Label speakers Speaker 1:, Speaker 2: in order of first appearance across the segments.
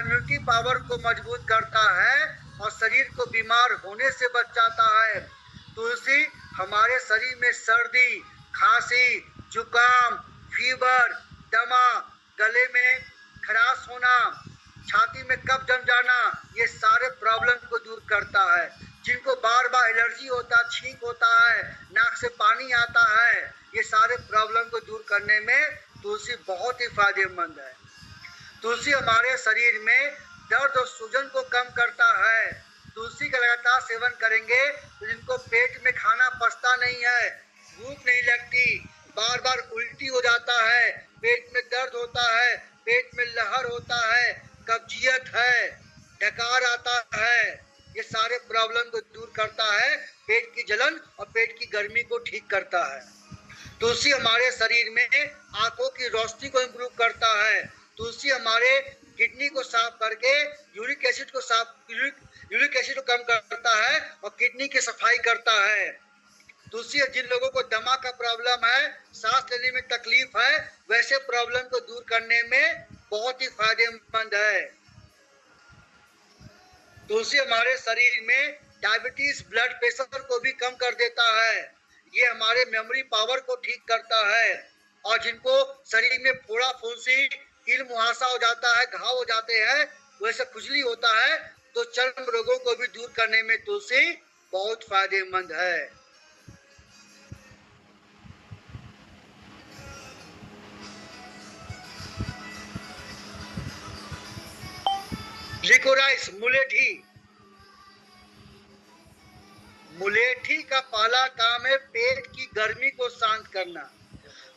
Speaker 1: Immunity power को मजबूत करता है और शरीर को बीमार होने से बचाता है। तुलसी हमारे शरीर में सर्दी, खांसी, जुकाम, फीवर, दमा, गले में खराश होना, छाती में कफ जम जाना, ये सारे प्रॉब्लम को दूर करता है। जिनको बार बार एलर्जी होता है, छींक होता है, नाक से पानी आता है, ये सारे प्रॉब्लम को दूर करने में तुलसी बहुत ही फायदेमंद है। तुलसी हमारे शरीर में दर्द और सूजन को कम करता है। तुलसी का लगातार सेवन करेंगे तो जिनको पेट में खाना पचता नहीं है, भूख नहीं लगती, बार बार उल्टी हो जाता है, पेट में दर्द होता है, पेट में लहर होता है, कब्जियत है, डकार आता है, ये सारे प्रॉब्लम को दूर करता है। पेट की जलन और पेट की गर्मी को ठीक करता है। तुलसी हमारे शरीर में आंखों की रोशनी को इम्प्रूव करता है। तुलसी हमारे किडनी को साफ करके यूरिक एसिड को कम करता है और किडनी की सफाई करता है। तुलसी जिन लोगों को दमा का प्रॉब्लम है, सांस लेने में तकलीफ है, वैसे प्रॉब्लम को दूर करने में बहुत ही फायदेमंद है। तुलसी हमारे शरीर में डायबिटीज, ब्लड प्रेशर को भी कम कर देता है। ये हमारे मेमोरी पावर को ठीक करता है। और जिनको शरीर में फोड़ा फुंसी, कील मुहासा हो जाता है, घाव हो जाते हैं, वैसे खुजली होता है, तो चर्म रोगों को भी दूर करने में तुलसी बहुत फायदेमंद है। लिकोराइस, मुलेठी का पहला काम है पेट की गर्मी को शांत करना।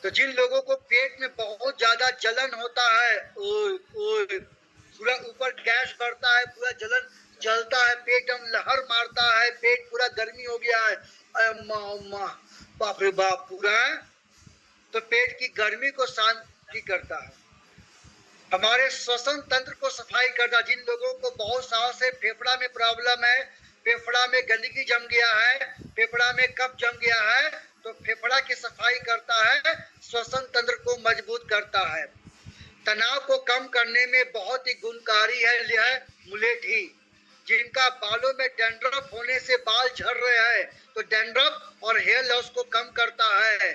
Speaker 1: तो जिन लोगों को पेट में बहुत ज्यादा जलन होता है, पूरा ऊपर गैस बढ़ता है, पूरा जलन जलता है, पेट में लहर मारता है, पेट पूरा गर्मी हो गया है, बाप रे बाप पूरा, तो पेट की गर्मी को शांति करता है। हमारे श्वसन तंत्र को सफाई करता। जिन लोगों को बहुत साल से फेफड़ा में प्रॉब्लम है, फेफड़ा में गंदगी जम गया है, फेफड़ा में कफ जम गया है, तो फेफड़ा की सफाई करता है, श्वसन तंत्र को मजबूत करता है। तनाव को कम करने में बहुत ही गुणकारी है मुलेठी। जिनका बालों में डैंड्रफ होने से बाल झड़ रहे हैं, तो डैंड्रफ और हेयर लॉस को कम करता है।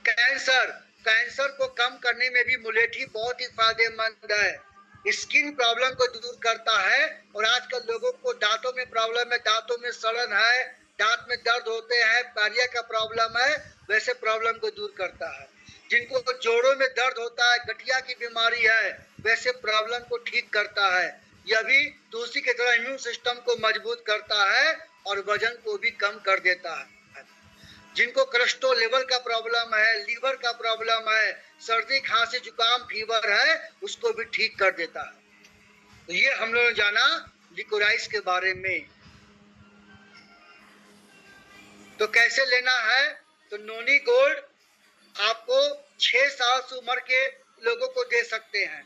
Speaker 1: कैंसर को कम करने में भी मुलेठी बहुत ही फायदेमंद है। स्किन प्रॉब्लम को दूर करता है। और आजकल लोगों को दांतों में प्रॉब्लम है, दांतों में सड़न है, दांत में दर्द होते हैं, पायरिया का प्रॉब्लम है, वैसे प्रॉब्लम को दूर करता है। जिनको जोड़ों में दर्द होता है, गठिया की बीमारी है, वैसे प्रॉब्लम को ठीक करता है। यह भी तुलसी की तरह इम्यून सिस्टम को मजबूत करता है और वजन को भी कम कर देता है। जिनको कोलेस्ट्रॉल लेवल का प्रॉब्लम है, लीवर का प्रॉब्लम है, सर्दी, खांसी, जुकाम, फीवर है, उसको भी ठीक कर देता है। तो ये हम लोगों ने जाना लिकोराइस के बारे में। तो कैसे लेना है? तो नोनी गोल्ड आपको 6 साल से उम्र के लोगों को दे सकते हैं।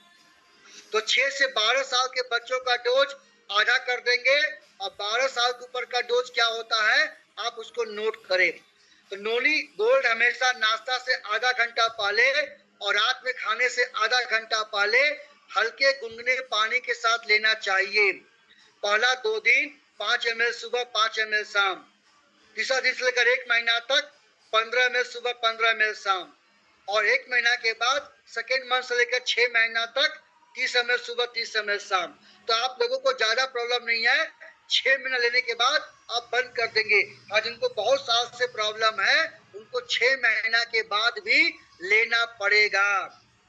Speaker 1: तो 6 से 12 साल के बच्चों का डोज आधा कर देंगे और 12 साल के ऊपर का डोज क्या होता है आप उसको नोट करें। तो नोनी गोल्ड हमेशा नाश्ता से आधा घंटा पहले और रात में खाने से आधा घंटा पहले हल्के गुनगुने पानी के साथ लेना चाहिए। पहला 2 दिन 5 ml सुबह, 5 ml शाम। तीसरा दिन से लेकर 1 महीना तक 15 ml सुबह, 15 ml शाम। और 1 महीना के बाद सेकेंड मंथ से लेकर 6 महीना तक 30 ml सुबह, 30 ml शाम। तो आप लोगों को ज्यादा प्रॉब्लम नहीं है, 6 महीना लेने के बाद आप बंद कर देंगे। और जिनको बहुत साल से प्रॉब्लम है उनको 6 महीना के बाद भी लेना पड़ेगा।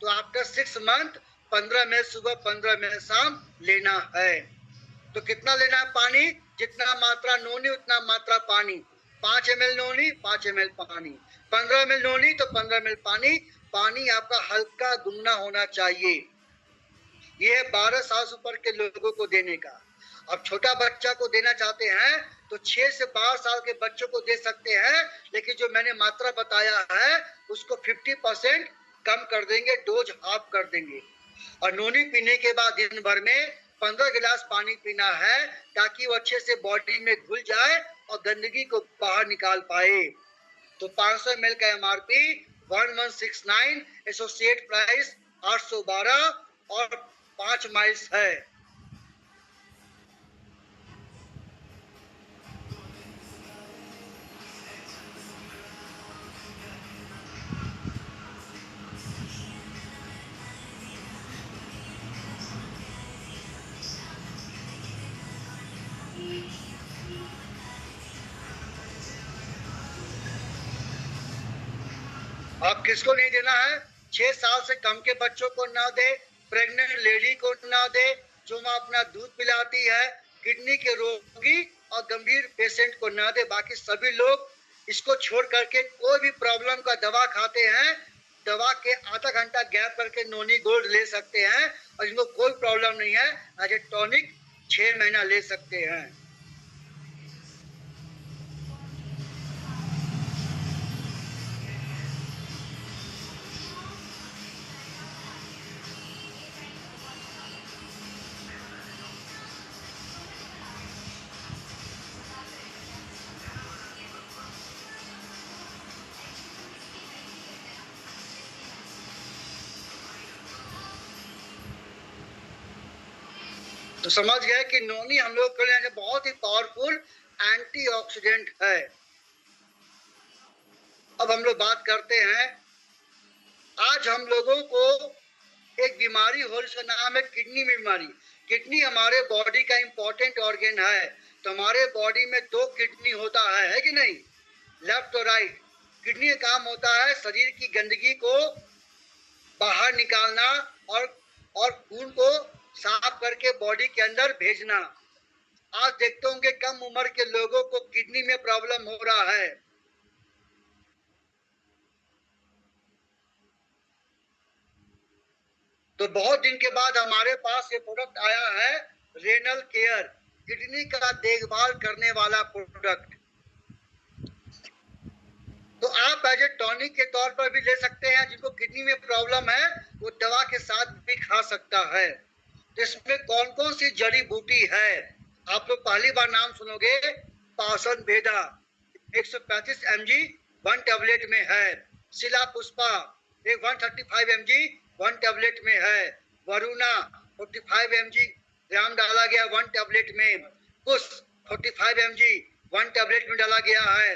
Speaker 1: तो आफ्टर 6 मंथ 15 ml सुबह, 15 ml शाम लेना है। तो कितना लेना है पानी? जितना मात्रा नोनी उतना मात्रा पानी। 5 ml नोनी, 5 ml पानी। 15 ml नोनी तो 15 ml पानी। पानी आपका हल्का गुनगुना होना चाहिए। ये 12 साल से ऊपर के लोगों को देने का। अब छोटा बच्चा को देना चाहते हैं तो 6 से 12 साल के बच्चों को दे सकते हैं, लेकिन जो मैंने मात्रा बताया है उसको 50% कम कर देंगे, डोज हाफ कर देंगे। और नोनी पीने के बाद दिन भर में 15 गिलास पानी पीना है ताकि वो अच्छे से बॉडी में घुल जाए और गंदगी को बाहर निकाल पाए। तो 500 ml का MRP 1169, एसोसिएट प्राइस 812 और 5 5 माइल्स है। अब किसको नहीं देना है? 6 साल से कम के बच्चों को ना दे, प्रेग्नेंट लेडी को ना दे, जो माँ अपना दूध पिलाती है, किडनी के रोगी और गंभीर पेशेंट को ना दे। बाकी सभी लोग इसको छोड़ करके कोई भी प्रॉब्लम का दवा खाते हैं, दवा के आधा घंटा गैप करके नोनी गोल्ड ले सकते हैं और इनको कोई प्रॉब्लम नहीं है। एज ए टॉनिक 6 महीना ले सकते हैं। तो समझ गए कि नोनी हम लोग के लिए बहुत ही पावरफुल एंटीऑक्सीडेंट है। अब हम लोग बात करते हैं, आज हम लोगों को एक बीमारी हो जिसका नाम है किडनी में बीमारी। किडनी हमारे बॉडी का इंपॉर्टेंट ऑर्गन है। तो हमारे बॉडी में 2 किडनी होता है कि नहीं, लेफ्ट और राइट। किडनी का काम होता है शरीर की गंदगी को बाहर निकालना और खून को साफ करके बॉडी के अंदर भेजना। आज देखते होंगे कम उम्र के लोगों को किडनी में प्रॉब्लम हो रहा है। तो बहुत दिन के बाद हमारे पास ये प्रोडक्ट आया है, रेनल केयर, किडनी का देखभाल करने वाला प्रोडक्ट। तो आप एज ए टॉनिक के तौर पर भी ले सकते हैं। जिनको किडनी में प्रॉब्लम है वो दवा के साथ भी खा सकता है। तो इसमें कौन कौन सी जड़ी बूटी है, आप लोग पहली बार नाम सुनोगे। पासन भेदा 135 mg 1 टैबलेट में है। शिला पुष्पा एक 135 mg 1 टैबलेट में है। वरुणा 45 mg ग्राम डाला गया 1 टैबलेट में। कुश 45 mg 1 टैबलेट में डाला गया है।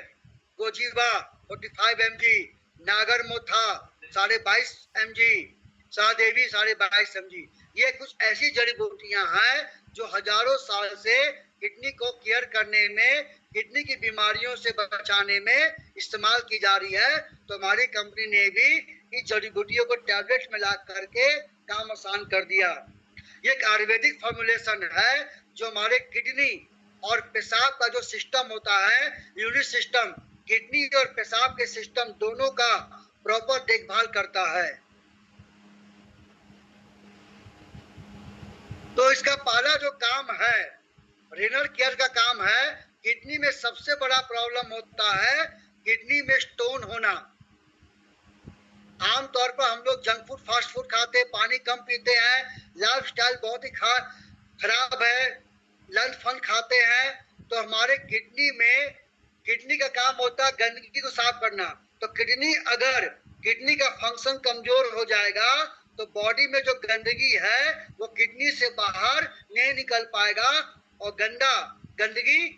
Speaker 1: गोजीवा 45 mg, नागर मोथा 22.5 mg, सहदेवी 22.5 mg। ये कुछ ऐसी जड़ी बूटियां हैं जो हजारों साल से किडनी को केयर करने में, किडनी की बीमारियों से बचाने में इस्तेमाल की जा रही है। तो हमारी कंपनी ने भी इस जड़ी बूटियों को टैबलेट में ला करके काम आसान कर दिया। ये एक आयुर्वेदिक फॉर्मुलेशन है जो हमारे किडनी और पेशाब का जो सिस्टम होता है, यूरिन सिस्टम, किडनी और पेशाब के सिस्टम दोनों का प्रॉपर देखभाल करता है। तो इसका पहला जो काम है, रेनल केयर का काम है, किडनी में सबसे बड़ा प्रॉब्लम होता है किडनी में स्टोन होना। आमतौर पर हम लोग जंक फूड, फास्ट फूड खाते हैं, पानी कम पीते हैं, लाइफस्टाइल बहुत ही खराब है, लंच फन खाते हैं। तो हमारे किडनी का काम होता है गंदगी को साफ करना। तो किडनी का फंक्शन कमजोर हो जाएगा तो बॉडी में जो गंदगी है वो किडनी से बाहर नहीं निकल पाएगा और गंदगी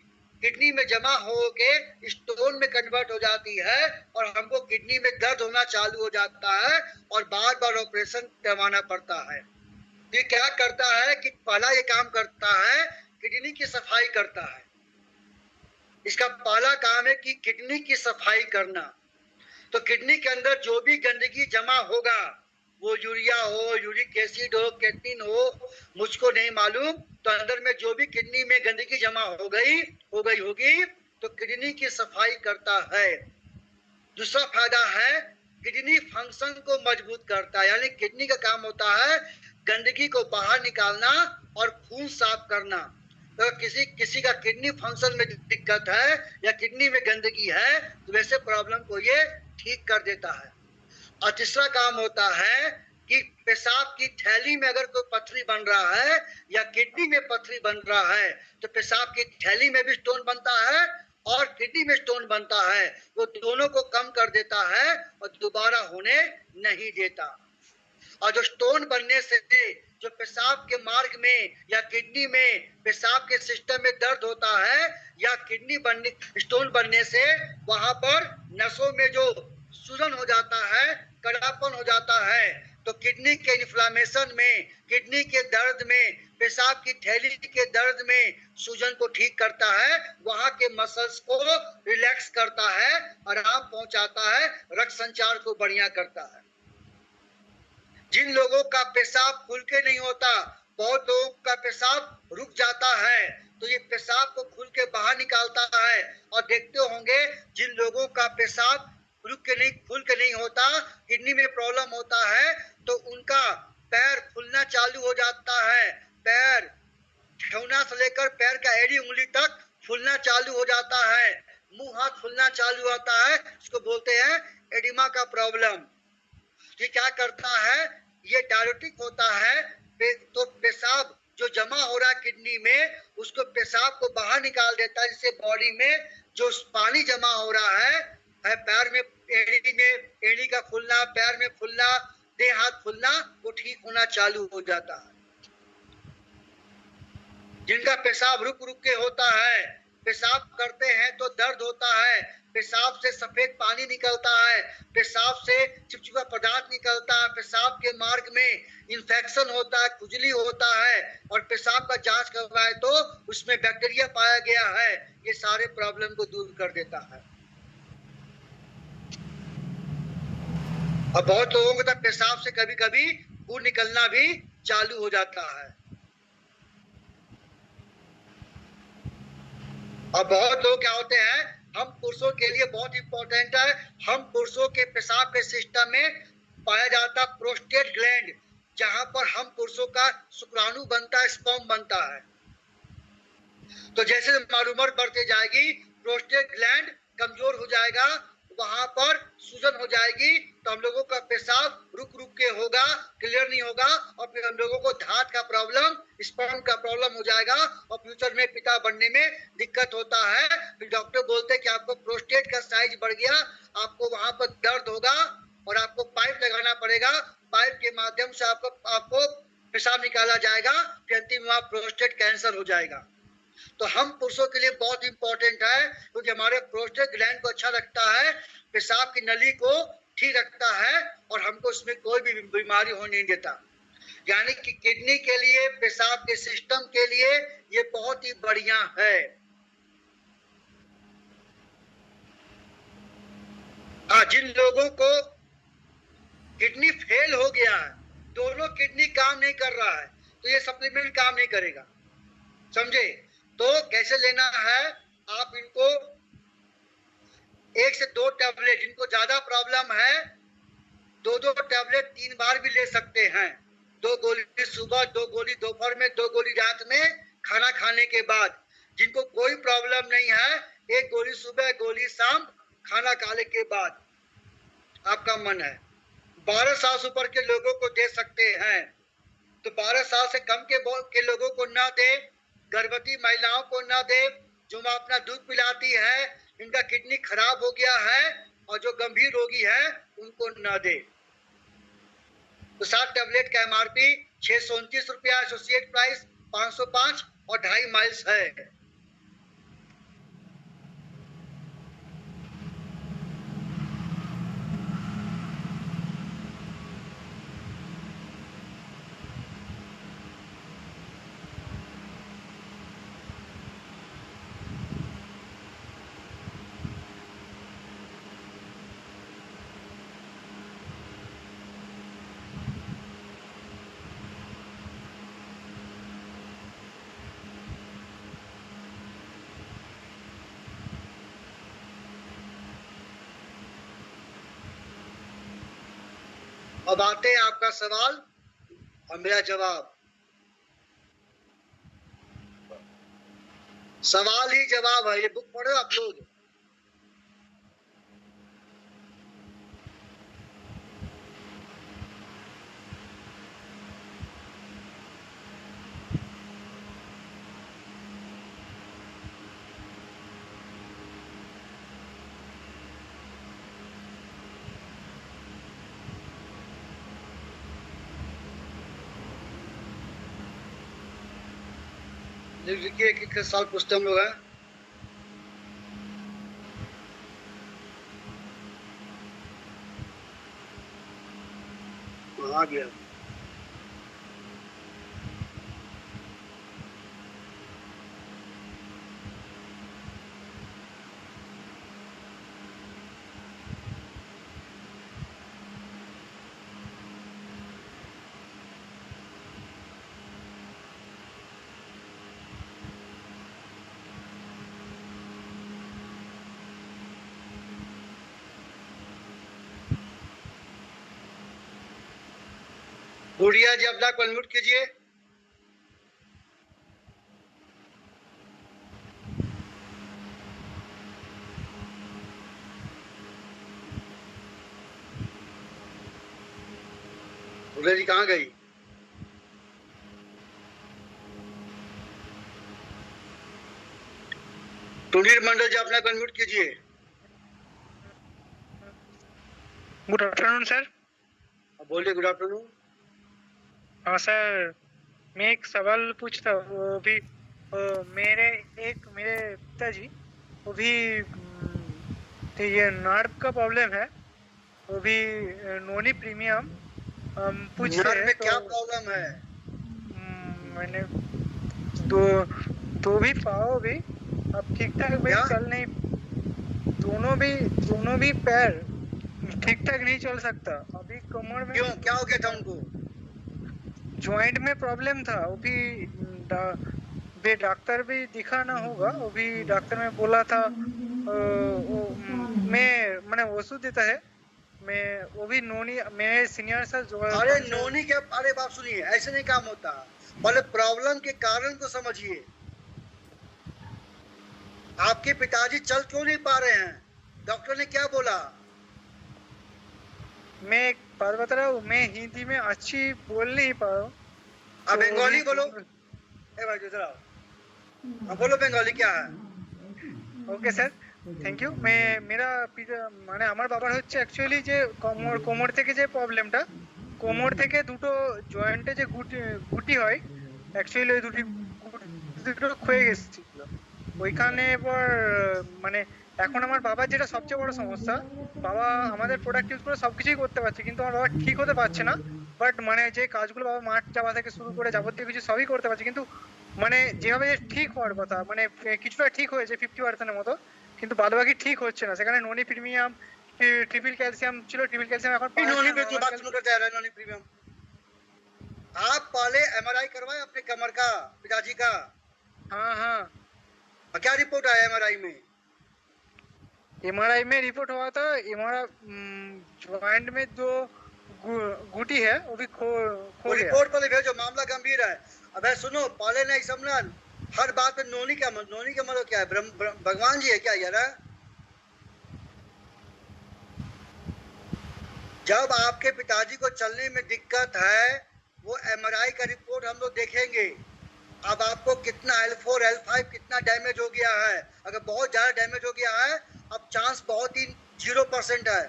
Speaker 1: किडनी में जमा होके स्टोन में कन्वर्ट हो जाती है और हमको किडनी में दर्द होना चालू हो जाता है और बार बार ऑपरेशन करवाना पड़ता है। ये क्या करता है कि पहला ये काम करता है किडनी की सफाई करता है। इसका पहला काम है कि किडनी की सफाई करना। तो किडनी के अंदर जो भी गंदगी जमा होगा, वो यूरिया हो, यूरिक एसिड हो, केटनिन हो, मुझको नहीं मालूम। तो अंदर में जो भी किडनी में गंदगी जमा हो गई होगी तो किडनी की सफाई करता है। दूसरा फायदा है किडनी फंक्शन को मजबूत करता है। यानी किडनी का काम होता है गंदगी को बाहर निकालना और खून साफ करना। तो किसी का किडनी फंक्शन में दिक्कत है या किडनी में गंदगी है तो वैसे प्रॉब्लम को ये ठीक कर देता है। और तीसरा काम होता है कि पेशाब की थैली में अगर कोई पथरी बन रहा है या किडनी में पथरी बन रहा है तो पेशाब की थैली में भी स्टोन बनता है और किडनी में स्टोन बनता है, वो दोनों को कम कर देता है और दोबारा होने नहीं देता। और जो स्टोन बनने से जो पेशाब के मार्ग में या किडनी में पेशाब के सिस्टम में दर्द होता है या किडनी बनने स्टोन बनने से वहां पर नसों में जो सूजन हो जाता है, कड़ापन हो जाता है, तो किडनी के इन्फ्लामेशन में, किडनी के दर्द में, पेशाब की थैली के दर्द में सूजन को ठीक करता है, वहां के मसल्स को रिलैक्स करता है, आराम पहुंचाता है, रक्त संचार को बढ़िया करता है। जिन लोगों का पेशाब खुल के नहीं होता, बहुत लोगों का पेशाब रुक जाता है, तो ये पेशाब को खुल के बाहर निकालता है। और देखते होंगे जिन लोगों का पेशाब खुल के नहीं होता, किडनी में प्रॉब्लम होता है, तो उनका पैर फूलना चालू हो जाता है, पैर ठेहुना से लेकर पैर का एड़ी उंगली तक फूलना चालू हो जाता है, मुंह हाथ फूलना चालू होता है, इसको बोलते हैं एडिमा का प्रॉब्लम। ये क्या करता है, ये डायरेटिक होता है, तो पेशाब जो जमा हो रहा है किडनी में, उसको पेशाब को बाहर निकाल देता है, जिससे बॉडी में जो पानी जमा हो रहा है पैर में, एड़ी का फूलना, पैर में फूलना, देह हाथ फूलना, वो ठीक होना चालू हो जाता है। जिनका पेशाब रुक रुक के होता है, पेशाब करते हैं तो दर्द होता है, पेशाब से सफेद पानी निकलता है, पेशाब से चिपचिपा पदार्थ निकलता है, पेशाब के मार्ग में इन्फेक्शन होता है, खुजली होता है, और पेशाब का जांच करवाए तो उसमें बैक्टीरिया पाया गया है, ये सारे प्रॉब्लम को दूर कर देता है। और बहुत लोगों को तो पेशाब से कभी कभी खून निकलना भी चालू हो जाता है। और बहुत लोग क्या होते हैं, हम पुरुषों के लिए बहुत इंपॉर्टेंट है, हम पुरुषों के पेशाब के सिस्टम में पाया जाता प्रोस्टेट ग्लैंड, जहां पर हम पुरुषों का शुक्राणु बनता है, स्पर्म बनता है। तो जैसे हमारी उम्र बढ़ती जाएगी, प्रोस्टेट ग्लैंड कमजोर हो जाएगा, वहां पर सूजन हो जाएगी, तो हम लोगों का पेशाब रुक रुक के होगा, क्लियर नहीं होगा, और फिर हम लोगों को धात का प्रॉब्लम, स्पर्म का प्रॉब्लम हो जाएगा, और फ्यूचर में पिता बनने में दिक्कत होता है। फिर डॉक्टर बोलते हैं कि आपको प्रोस्टेट का साइज बढ़ गया, आपको वहां पर दर्द होगा और आपको पाइप लगाना पड़ेगा, पाइप के माध्यम से आपको पेशाब निकाला जाएगा, फिर अंतिम में प्रोस्टेट कैंसर हो जाएगा। तो हम पुरुषों के लिए बहुत इंपॉर्टेंट है, क्योंकि हमारे प्रोस्टेट ग्लैंड को अच्छा रखता है, पेशाब की नली को ठीक रखता है, और हमको उसमें कोई भी बीमारी होने नहीं देता। यानी कि किडनी के लिए, पेशाब के सिस्टम के लिए ये बहुत ही बढ़िया है। हाँ, जिन लोगों को किडनी फेल हो गया है, दोनों किडनी काम नहीं कर रहा है, तो ये सप्लीमेंट काम नहीं करेगा, समझे? तो कैसे लेना है, आप इनको 1 से 2 टैबलेट, जिनको ज्यादा प्रॉब्लम है 2 टैबलेट 3 बार भी ले सकते हैं, 2 गोली सुबह, 2 गोली दोपहर में, 2 गोली रात में खाना खाने के बाद। जिनको कोई प्रॉब्लम नहीं है, 1 गोली सुबह, गोली शाम, खाना खाने के बाद, आपका मन है। 12 साल से ऊपर के लोगों को दे सकते हैं, तो 12 साल से कम के लोगों को ना दे, गर्भवती महिलाओं को ना दे, जो मां अपना दूध पिलाती है, इनका किडनी खराब हो गया है, और जो गंभीर रोगी है उनको ना दे। तो 7 टैबलेट का MRP 629 रुपया, एसोसिएट प्राइस 505 और 2.5 माइल्स है। अब आते हैं आपका सवाल और मेरा जवाब। सवाल ही जवाब है, ये बुक पढ़ो आप लोग। देखिए एक एक साल पूछते हम लोग हैं। आ गया। गुड़िया जी अपना को अनम्यूट कीजिए। गुड़िया जी कहाँ गई? तुनीर मंडल जी अपना को अनम्यूट कीजिए।
Speaker 2: Good afternoon sir.
Speaker 1: बोलिए गुड आफ्टरनून।
Speaker 2: हाँ सर, मैं एक सवाल पूछता हूँ। वो भी मेरे पिताजी वो भी तो ये नार्व का प्रॉब्लम है। वो भी नोनी प्रीमियम पूछते
Speaker 1: नर
Speaker 2: हैं
Speaker 1: में
Speaker 2: तो
Speaker 1: क्या प्रॉब्लम है?
Speaker 2: मैंने दो दो भी पाओ भी अब ठीक ठाक भी
Speaker 1: क्या
Speaker 2: चल नहीं। दोनों भी पैर ठीक ठाक नहीं चल सकता। अभी कमर में
Speaker 1: क्यों, क्या हो गया था उनको?
Speaker 2: जॉइंट में प्रॉब्लम था। वो भी डॉक्टर भी दिखाना होगा। वो भी डॉक्टर में बोला था मैं मैंने वसूल देता है। मैं वो भी नोनी मैं सीनियर सर जो
Speaker 1: अरे
Speaker 2: कौन से
Speaker 1: नोनी के, अरे बात सुनिए, ऐसे नहीं काम होता। पहले प्रॉब्लम के कारण को समझिए। आपके पिताजी चल क्यों नहीं पा रहे हैं? डॉक्टर ने क्या बोला?
Speaker 2: मैं एक बात बता रहा हूँ। मैं हिंदी में अच्छी बोल नहीं पा रहा हूँ
Speaker 1: आप
Speaker 2: तो अभी
Speaker 1: बंगाली बोलो। ए भाई इधर आओ। हाँ बोलो बंगाली क्या है?
Speaker 2: Okay sir, thank you. মেরা মানে আমার বাবার হচ্ছে অ্যাকচুয়ালি যে কোমর থেকে যে প্রবলেমটা, কোমর থেকে দুটো জয়েন্টে যে গুটি হয়, অ্যাকচুয়ালি ওই দুটো ক্ষয়ে গেছিল। ওইখানে এবার মানে এখন আমার বাবার যেটা সবচেয়ে বড় সমস্যা, বাবা আমাদের প্রোডাক্ট ইউজ করে সবকিছুই করতে পারছে কিন্তু আমার বাবা ঠিক হতে পারছে না। বাট মানে যে কাজগুলো বাবা মাঠ যাওয়া থেকে শুরু করে যাবতীয় কিছু সবই করতে পারছে কিন্তু মানে যেভাবে ঠিক হওয়ার কথা মানে কিছুটা ঠিক হয়েছে 50% মতো, কিন্তু বাদবাকি ঠিক হচ্ছে না। সেখানে ননি প্রিমিয়াম ট্রিপল क्याल्शियम ছিল, ट्रिपल क्याल्शियम এখন পাচ্ছে
Speaker 1: नोनी
Speaker 2: না,
Speaker 1: पे तो
Speaker 2: नॉर्मल
Speaker 1: बात सुनो
Speaker 2: क्याल्शियम।
Speaker 1: करते आ रहा है नोनी प्रीमियम। आप पहले एमआरआई करवाए अपने कमर का, पिताजी का?
Speaker 2: हाँ हाँ,
Speaker 1: और क्या रिपोर्ट आया एमआरआई में?
Speaker 2: एमआरआई में रिपोर्ट हुआ था। हमारा ज्वाइंट में जो गुटी है वो भी
Speaker 1: वो
Speaker 2: खो गया।
Speaker 1: रिपोर्ट पहले भेजो, मामला गंभीर है। अब सुनो, पहले नहीं समझना। हर बात में नोनी क्या, नोनी का मतलब क्या है? भगवान जी है क्या यार? जब आपके पिताजी को चलने में दिक्कत है, वो एमआरआई का रिपोर्ट हम लोग देखेंगे। अब आपको कितना L4 L5 कितना डैमेज हो गया है। अगर बहुत ज्यादा डैमेज हो गया है, अब चांस बहुत ही 0% है।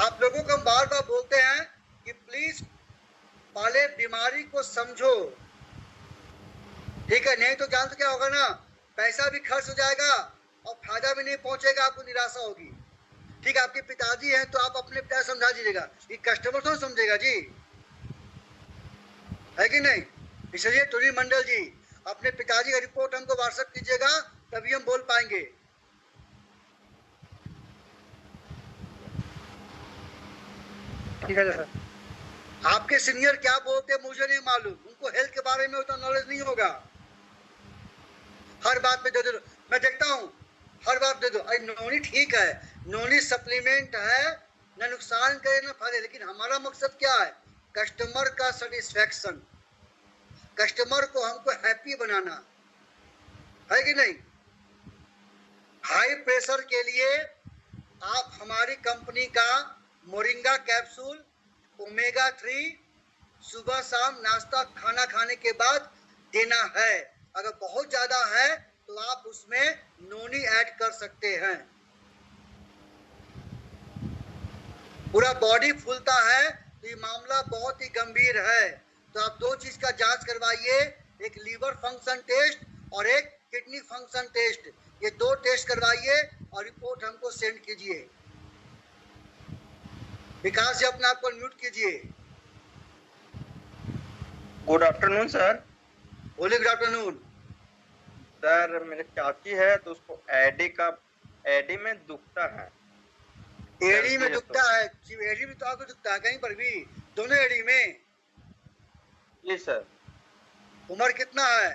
Speaker 1: आप लोगों को हम बार बार बोलते हैं कि प्लीज पहले बीमारी को समझो, ठीक है? नहीं तो जान तो क्या होगा ना, पैसा भी खर्च हो जाएगा और फायदा भी नहीं पहुंचेगा, आपको निराशा होगी। ठीक है, आपके पिताजी हैं तो आप अपने पिता समझा दीजिएगा, ये कस्टमर तो समझेगा जी, है कि नहीं? इसलिए टूरी मंडल जी, अपने पिताजी का रिपोर्ट हमको व्हाट्सएप कीजिएगा, तभी हम बोल पाएंगे।
Speaker 2: ठीक है सर।
Speaker 1: आपके सीनियर क्या बोलते हैं मुझे नहीं मालूम, उनको हेल्थ के बारे में उतना नॉलेज नहीं होगा। हर बात में दे दो, मैं देखता हूँ, हर बात दे दो। अरे नोनी ठीक है, नोनी सप्लीमेंट है, न नुकसान करे न फायदे, लेकिन हमारा मकसद क्या है? कस्टमर का सेटिस्फेक्शन, कस्टमर को हमको हैप्पी बनाना, है कि नहीं? हाई प्रेशर के लिए आप हमारी कंपनी का मोरिंगा कैप्सूल, ओमेगा 3 सुबह शाम नाश्ता खाना खाने के बाद देना है। अगर बहुत ज्यादा है तो आप उसमें नोनी नोनी ऐड कर सकते हैं। पूरा बॉडी फूलता है तो ये मामला बहुत ही गंभीर है। तो आप दो चीज का जांच करवाइए, एक लीवर फंक्शन टेस्ट और एक किडनी फंक्शन टेस्ट। ये दो टेस्ट करवाइए और रिपोर्ट हमको सेंड कीजिए। विकास जी अपने आप को म्यूट कीजिए।
Speaker 3: Good afternoon sir.
Speaker 1: बोलिए गुड आफ्टरनून।
Speaker 3: सर मेरी चाची है तो उसको एडी में दुखता है।
Speaker 1: एड़ी में
Speaker 3: चलती है
Speaker 1: दुखता है? सिर्फ एड़ी में तो आपको दुखता है, कहीं पर भी? दोनों एड़ी में?
Speaker 3: जी सर।
Speaker 1: उम्र कितना है?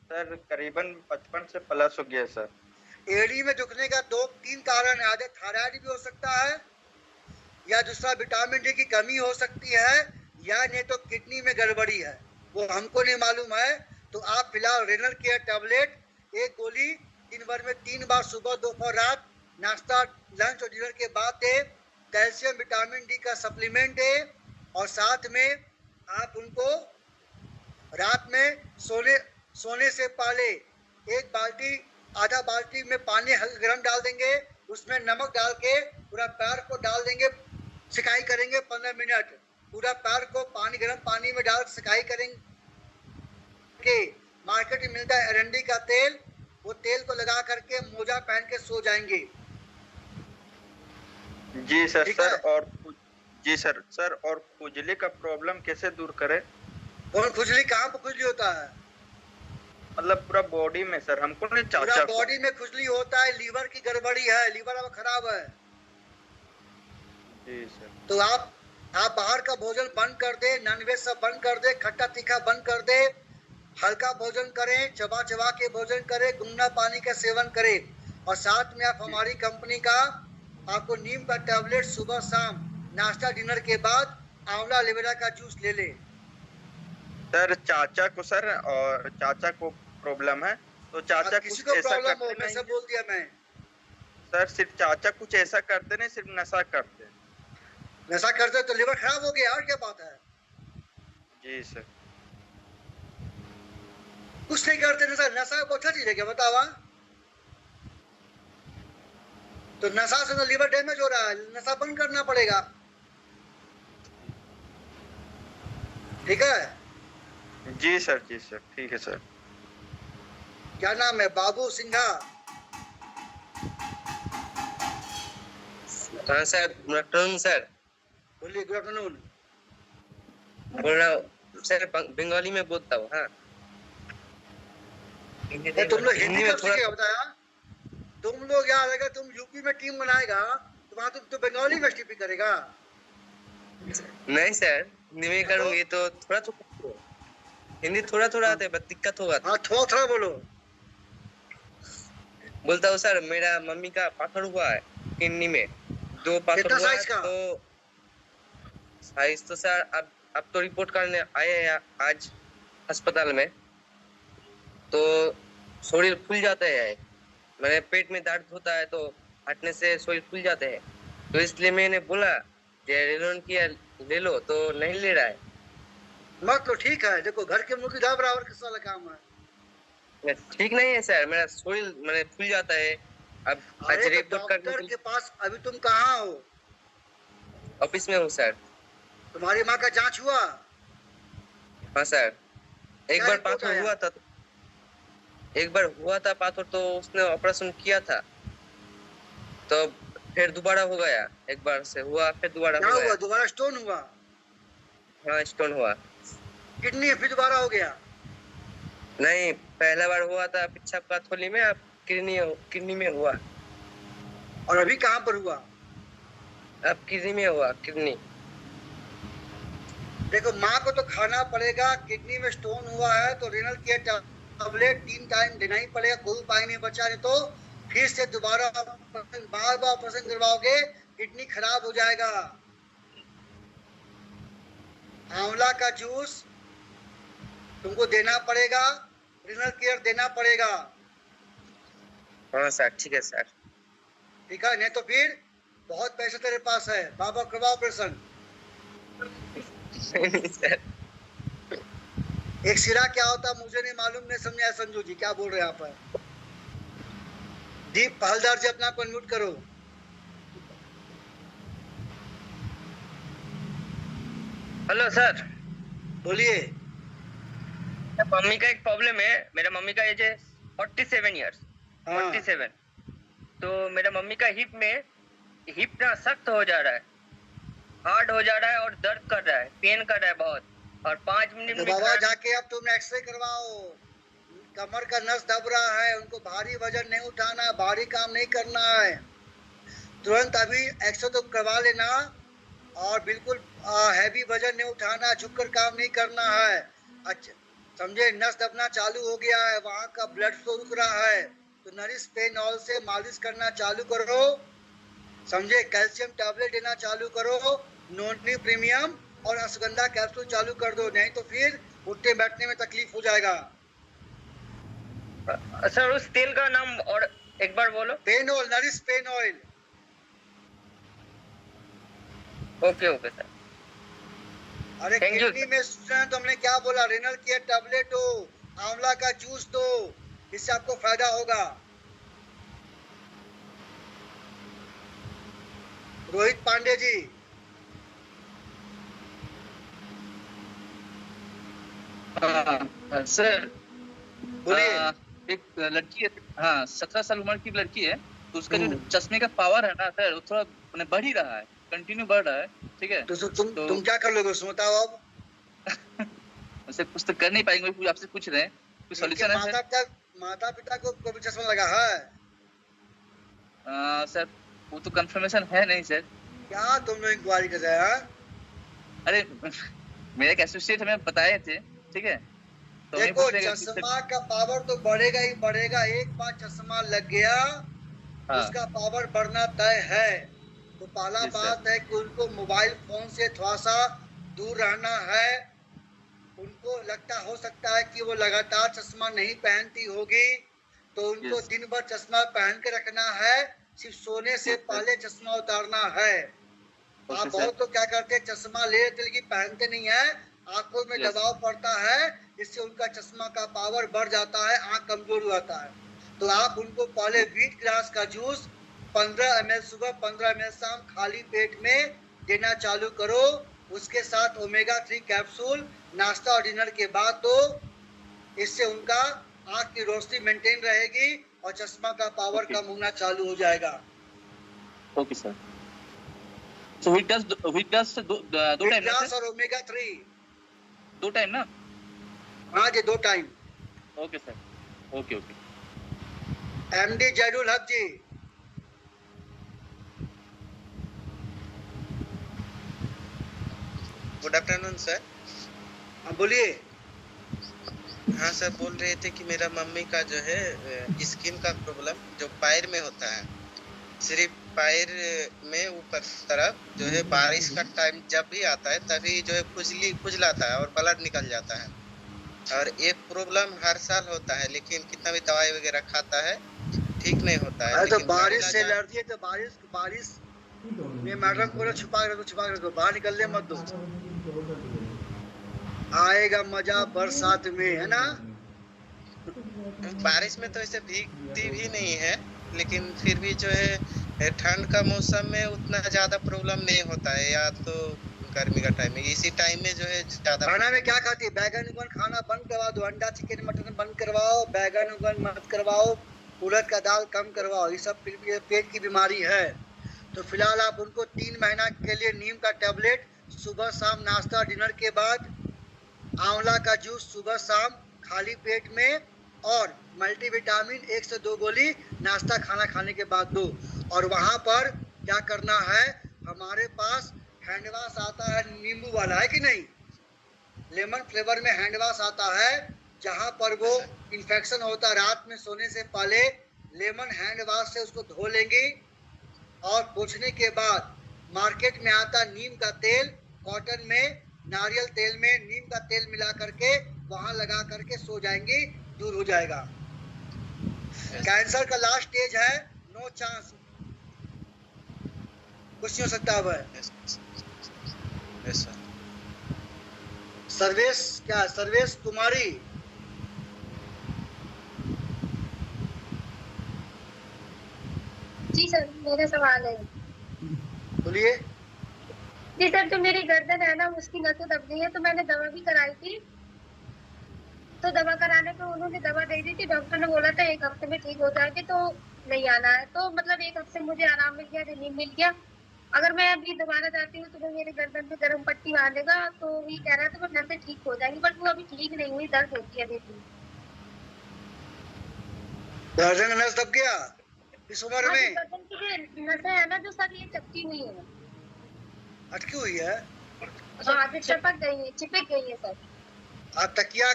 Speaker 3: सर करीबन 55 से प्लस हो गया सर।
Speaker 1: एड़ी में दुखने का दो तीन कारण है। आधे थायराइड भी हो सकता है, या दूसरा विटामिन डी की कमी हो सकती है, या नहीं तो किडनी में गड़बड़ी है, वो हमको नहीं मालूम है। तो आप फिलहाल रेनल केयर टैबलेट एक गोली दिन भर में 3 बार सुबह दोपहर रात नाश्ता लंच और डिनर के बाद दे। कैल्शियम विटामिन डी का सप्लीमेंट दे, और साथ में आप उनको रात में सोने से पहले एक बाल्टी आधा बाल्टी में पानी हल्का गर्म डाल देंगे, उसमें नमक डाल के पूरा पैर को डाल देंगे, सिकाई करेंगे 15 मिनट। पूरा पैर को गर्म पानी में डाल सिकाई करेंगे। मार्केट में मिलता है एरंडी का तेल, वो तेल को लगा करके मोजा पहन के सो जाएंगे।
Speaker 3: जी सर।
Speaker 1: ठीक
Speaker 3: सर
Speaker 1: है?
Speaker 3: और जी सर और खुजली का प्रॉब्लम कैसे दूर करें?
Speaker 1: और खुजली कहाँ पर खुजली होता है?
Speaker 3: मतलब पूरा बॉडी में सर, हमको नहीं
Speaker 1: पूरा
Speaker 3: चाचा को।
Speaker 1: बॉडी में खुजली होता है, लीवर की गड़बड़ी है, लीवर अब खराब है।
Speaker 3: जी सर।
Speaker 1: तो आप बाहर का भोजन बंद कर दे, नॉनवेज सब बंद कर दे, खट्टा तीखा बंद कर दे, हल्का भोजन करें, चबा चबा के भोजन करें, गुनगुना पानी का सेवन करें। और साथ में आप हमारी कंपनी का आपको नीम का टैबलेट सुबह शाम नाश्ता डिनर के बाद आंवला एलोवेरा का जूस ले ले।
Speaker 3: सर चाचा को प्रॉब्लम है, तो चाचा
Speaker 1: किसी
Speaker 3: कुछ
Speaker 1: को
Speaker 3: ऐसा
Speaker 1: प्रॉब्लम
Speaker 3: करते
Speaker 1: हो, मैं
Speaker 3: नहीं
Speaker 1: सब
Speaker 3: है?
Speaker 1: बोल दिया मैं।
Speaker 3: सर सिर्फ चाचा कुछ ऐसा करते नहीं, सिर्फ नशा करते हैं।
Speaker 1: नशा करते तो लिवर खराब हो गया, और क्या बात है?
Speaker 3: जी सर।
Speaker 1: कुछ नहीं करते नशा। नशा को अच्छा चीज है क्या, बतावा? तो नशा से तो लिवर डैमेज हो रहा है, नशा बंद करना पड़ेगा। ठीक है?
Speaker 3: जी सर ठीक है सर।
Speaker 1: क्या नाम है? बाबू सिन्हा।
Speaker 4: हाँ सर, गुड आफ्टरनून सर।
Speaker 1: बोलिए गुड आफ्टरनून।
Speaker 4: बोल रहा हूँ सर, बंगाली में बोलता हूँ। हाँ
Speaker 1: तुम लोग हिंदी
Speaker 4: में
Speaker 1: कब सीखेगा बताया? तुम लोग यहाँ रहेगा, तुम यूपी में टीम बनाएगा तो वहाँ तुम तो बंगाली में टीपी करेगा।
Speaker 4: नहीं सर, हिंदी में करूँगी तो थोड़ा थोड़ा हिंदी थोड़ा थोड़ा आता है, बस दिक्कत होगा।
Speaker 1: हाँ थोड़ा थोड़ा बोलो।
Speaker 4: बोलता हूँ सर, मेरा मम्मी का पाथर हुआ है किडनी में, 2 पाथर
Speaker 1: कितना
Speaker 4: हुआ है।
Speaker 1: साइज का?
Speaker 4: तो साइज तो सर अब तो रिपोर्ट करने आए हैं आज अस्पताल में। तो शरीर फूल जाता है, मैंने पेट में दर्द होता है तो हटने से शरीर फूल जाते हैं। तो इसलिए मैंने बोला रेलोन किया ले लो, तो नहीं ले रहा है।
Speaker 1: मत तो ठीक है, देखो घर के मुर्गी दाल बराबर किस वाला काम है।
Speaker 4: ठीक नहीं है सर, मेरा शरीर मैंने फूल जाता है। अब आज
Speaker 1: अरे तो
Speaker 4: रिपोर्ट
Speaker 1: डॉक्टर
Speaker 4: करने
Speaker 1: के पास अभी तुम कहाँ हो?
Speaker 4: ऑफिस में हूँ सर।
Speaker 1: तुम्हारी माँ का जांच हुआ?
Speaker 4: हाँ सर, एक
Speaker 1: क्या
Speaker 4: बार
Speaker 1: रिपोर्ट
Speaker 4: पाथर
Speaker 1: आया?
Speaker 4: हुआ था, पाथर, तो उसने ऑपरेशन किया था, तो फिर दोबारा हो गया। एक बार से हुआ, फिर दोबारा
Speaker 1: क्या
Speaker 4: हो
Speaker 1: हुआ?
Speaker 4: गया।
Speaker 1: दोबारा स्टोन हुआ?
Speaker 4: हाँ स्टोन हुआ।
Speaker 1: किडनी फिर दोबारा हो गया?
Speaker 4: नहीं, पहला बार हुआ था पेशाब का थैली में, अब किडनी में हुआ।
Speaker 1: और अभी कहाँ पर हुआ?
Speaker 4: अब किडनी में हुआ, किडनी।
Speaker 1: देखो माँ को तो खाना पड़ेगा, किडनी में स्टोन हुआ है तो रेनल केयर टैबलेट 3 टाइम देना ही पड़ेगा, कोई उपाय नहीं बचा। नहीं तो फिर से दोबारा बार बार ऑपरेशन करवाओगे, किडनी खराब हो जाएगा। आंवला का जूस तुमको देना पड़ेगा, रेनल केयर देना पड़ेगा।
Speaker 4: हाँ सर, ठीक है सर।
Speaker 1: ठीक है? नहीं तो फिर बहुत पैसे तेरे पास है, बाबा करवा ऑपरेशन।
Speaker 4: सर
Speaker 1: एक सिरा क्या होता है मुझे नहीं मालूम, नहीं समझा संजू जी क्या बोल रहे हैं आप? दीप हलदार जी अपना को म्यूट करो।
Speaker 4: हेलो सर,
Speaker 1: बोलिए।
Speaker 4: मम्मी का एक प्रॉब्लम है। मेरा मम्मी का एज है 47 ईयर्स।
Speaker 1: हाँ
Speaker 4: 47। तो मेरा मम्मी का हिप ना सख्त हो जा रहा है, हार्ड हो जा रहा है और दर्द कर रहा है, पेन कर रहा है बहुत। और 5 मिनट
Speaker 1: तो
Speaker 4: में
Speaker 1: बाबा
Speaker 4: घर
Speaker 1: जाके अब तुम एक्सरे करवाओ। कमर का नस दब रहा है, उनको भारी वजन नहीं उठाना, भारी काम नहीं करना है। तुरंत अभी एक्सरे तो करवा लेना, और बिल्कुल हैवी वजन नहीं उठाना, झुककर काम नहीं करना है। अच्छा, समझे? नस दबना चालू हो गया है, वहां का ब्लड फ्लो रुक रहा है, तो नरिश पेनॉल से मालिश करना चालू करो। समझे? कैल्शियम टैबलेट देना चालू करो, नोनी प्रीमियम और अश्वगंधा कैप्सूल चालू कर दो, नहीं तो फिर उठने बैठने में तकलीफ हो जाएगा।
Speaker 4: सर उस तेल का नाम और एक बार बोलो।
Speaker 1: पेनॉल, नरिश पेनॉल।
Speaker 4: Okay okay sir.
Speaker 1: अरे
Speaker 4: Thank you,
Speaker 1: किडनी में सूजन है तो हमने क्या बोला? रेनल केयर टैबलेट दो, आंवला का जूस दो, इससे आपको फायदा होगा। रोहित पांडे जी।
Speaker 5: सर,
Speaker 1: बोलिए।
Speaker 5: एक लड़की है, हाँ 17 साल उम्र की लड़की है, तो उसका जो
Speaker 1: हम्म।
Speaker 5: चश्मे का पावर है ना सर, वो थोड़ा मैंने बढ़ ही रहा है, कंटिन्यू बढ़ रहा है। ठीक है,
Speaker 1: तो
Speaker 5: तो
Speaker 1: तुम क्या कर लोगे उसमें बताओ अब?
Speaker 5: वैसे कुछ तो कर नहीं पाएंगे, वही आपसे पूछ रहे हैं, कोई
Speaker 1: इनके
Speaker 5: सॉल्यूशन है सर?
Speaker 1: माता पिता को भी चश्मा लगा है?
Speaker 5: सर वो तो कंफर्मेशन है नहीं सर।
Speaker 1: क्या तुम लोग इंक्वायरी कर रहे हैं?
Speaker 5: अरे मेरे एक एसोसिएट हमें बताए थे, ठीक है, तो हमें
Speaker 1: देखो,
Speaker 5: पूछ रहे हैं कि
Speaker 1: चश्मा का पावर तो बढ़ेगा ही बढ़ेगा। एक बार चश्मा लग गया,
Speaker 5: हाँ
Speaker 1: उसका पावर बढ़ना तय है। तो पहला
Speaker 5: जी सर,
Speaker 1: बात है कि उनको मोबाइल फोन से थोड़ा सा दूर रहना है। उनको लगता हो सकता है कि वो लगातार चश्मा नहीं पहनती होगी, तो उनको
Speaker 5: यस
Speaker 1: दिन भर चश्मा पहन के रखना है। सिर्फ सोने से
Speaker 5: यस सर,
Speaker 1: पहले चश्मा उतारना है। आप
Speaker 5: ओके सर,
Speaker 1: बहुत तो क्या करते हैं, चश्मा ले लेते लेकिन पहनते नहीं है। आंखों में
Speaker 5: यस
Speaker 1: दबाव पड़ता है, जिससे उनका चश्मा का पावर बढ़ जाता है, आंख कमजोर हो जाता है। तो आप उनको पहले व्हीट ग्रास का जूस 15 ml सुबह, 15 ml शाम खाली पेट में देना चालू करो। उसके साथ ओमेगा 3 कैप्सूल नाश्ता और डिनर के बाद दो। इससे उनका आंख की रोशनी मेंटेन रहेगी और चश्मा का पावर
Speaker 5: ओके
Speaker 1: कम होना चालू हो जाएगा।
Speaker 5: Okay sir. So wheat dust दो
Speaker 1: व्हीट
Speaker 5: टाइम ना
Speaker 1: ग्रास
Speaker 5: सर?
Speaker 1: और ओमेगा 3।
Speaker 5: 2 टाइम ना?
Speaker 1: हाँ जी, 2 time.
Speaker 5: Okay sir, okay okay.
Speaker 1: MD Zaidul Haq ji.
Speaker 6: Good afternoon sir.
Speaker 1: हाँ बोलिए।
Speaker 6: हाँ सर, बोल रहे थे कि मेरा मम्मी का जो है स्किन का प्रॉब्लम जो पैर में होता है, सिर्फ पैर में ऊपर तरफ जो है बारिश का टाइम जब भी आता है तभी जो है खुजलाता है और ब्लड निकल जाता है। और एक प्रॉब्लम हर साल होता है, लेकिन कितना भी दवाई वगैरह खाता है ठीक नहीं होता है।
Speaker 1: अरे तो
Speaker 6: लेकिन
Speaker 1: बारिश
Speaker 6: महिला
Speaker 1: से
Speaker 6: जान
Speaker 1: एलर्जी है, तो बारिश में मैडम को छुपा के रखो, छुपा के रखो, बाहर निकलने मत दो। आएगा मजा बरसात में, है ना?
Speaker 6: बारिश में तो ऐसे भीगती भी नहीं है, लेकिन फिर भी जो है ठंड का मौसम में उतना ज्यादा प्रॉब्लम नहीं होता है, या तो गर्मी का टाइम में, इसी टाइम में जो है ज्यादा
Speaker 1: खाना में
Speaker 6: प्रॉब्लम
Speaker 1: क्या
Speaker 6: होता
Speaker 1: खाती है? बैगन उगन खाना बंद करवा दो, अंडा चिकन मटन बंद करवाओ, बैगन उगन मत करवाओ, उड़द का दाल कम करवाओ। ये सब पेट की बीमारी है। तो फिलहाल आप उनको 3 महीना के लिए नीम का टैबलेट सुबह शाम नाश्ता डिनर के बाद, आंवला का जूस सुबह शाम खाली पेट में, और मल्टीविटामिन 1 से 2 गोली नाश्ता खाना खाने के बाद दो। और वहां पर क्या करना है, हमारे पास हैंड वॉश आता है नींबू वाला, है कि नहीं? लेमन फ्लेवर में हैंड वॉश आता है। जहां पर वो
Speaker 6: है।
Speaker 1: इन्फेक्शन होता है, रात में सोने से पहले लेमन हैंड वॉश से उसको धो लेंगे। और पोंछने के बाद मार्केट में आता नीम का तेल, कॉटन में, नारियल तेल में नीम का तेल मिला करके वहां लगा करके सो जाएंगी, दूर हो जाएगा। कैंसर का लास्ट स्टेज है, नो चांस, कुछ नहीं हो सकता अब है।
Speaker 6: Yes sir.
Speaker 1: सर्वेश, क्या सर्वेश कुमारी?
Speaker 7: जी सर, मेरा सवाल है।
Speaker 1: बोलिए।
Speaker 7: जी सर, जो मेरी गर्दन है ना उसकी नसें दब गई है, तो मैंने दवा भी कराई थी। तो दवा कराने पे उन्होंने दवा दे दी थी, डॉक्टर ने बोला था 1 हफ्ते में ठीक हो जाएगी, तो नहीं आना है। तो मतलब 1 हफ्ते में मुझे आराम मिल गया, रिलीफ मिल गया। अगर मैं अभी दोबारा जाती हूँ तो वो मेरे गर्दन पे गर्म पट्टी बांधेगा, तो ये कह रहा था वो नसें ठीक हो जाएंगी, बट वो अभी ठीक नहीं हुई, दर्द होती है अभी भी।
Speaker 1: गर्दन का नस दब गया इस उम्र
Speaker 7: हाँ, जो
Speaker 1: में?
Speaker 7: गर्दन की जो नसें है ना, जो सर ये चपकी हुई है।
Speaker 1: अटकी हुई है?
Speaker 7: हाँ, जो चिपक गई है, चिपक गई है सर।
Speaker 1: आप तकिया,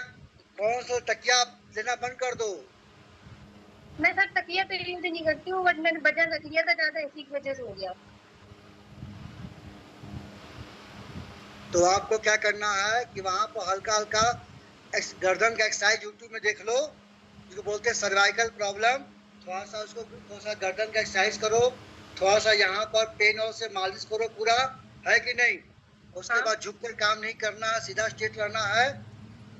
Speaker 1: कौन सा तकिया लेना बंद कर दो।
Speaker 7: मैं सर तकिया तो यूज नहीं करती हूँ, बट मैंने वजन रख लिया था ज्यादा, इसी की वजह से हो गया।
Speaker 1: तो आपको क्या करना है कि वहां पर हल्का हल्का गर्दन का एक्सरसाइज यूट्यूब में देख लो, जिसको बोलते हैं सर्वाइकल प्रॉब्लम। थोड़ा सा उसको, थोड़ा सा गर्दन का एक्सरसाइज करो, थोड़ा सा यहाँ पर पेन और से मालिश करो पूरा, है कि नहीं? उसके
Speaker 7: हाँ।
Speaker 1: बाद झुक कर काम नहीं करना है, सीधा स्ट्रेट रहना है।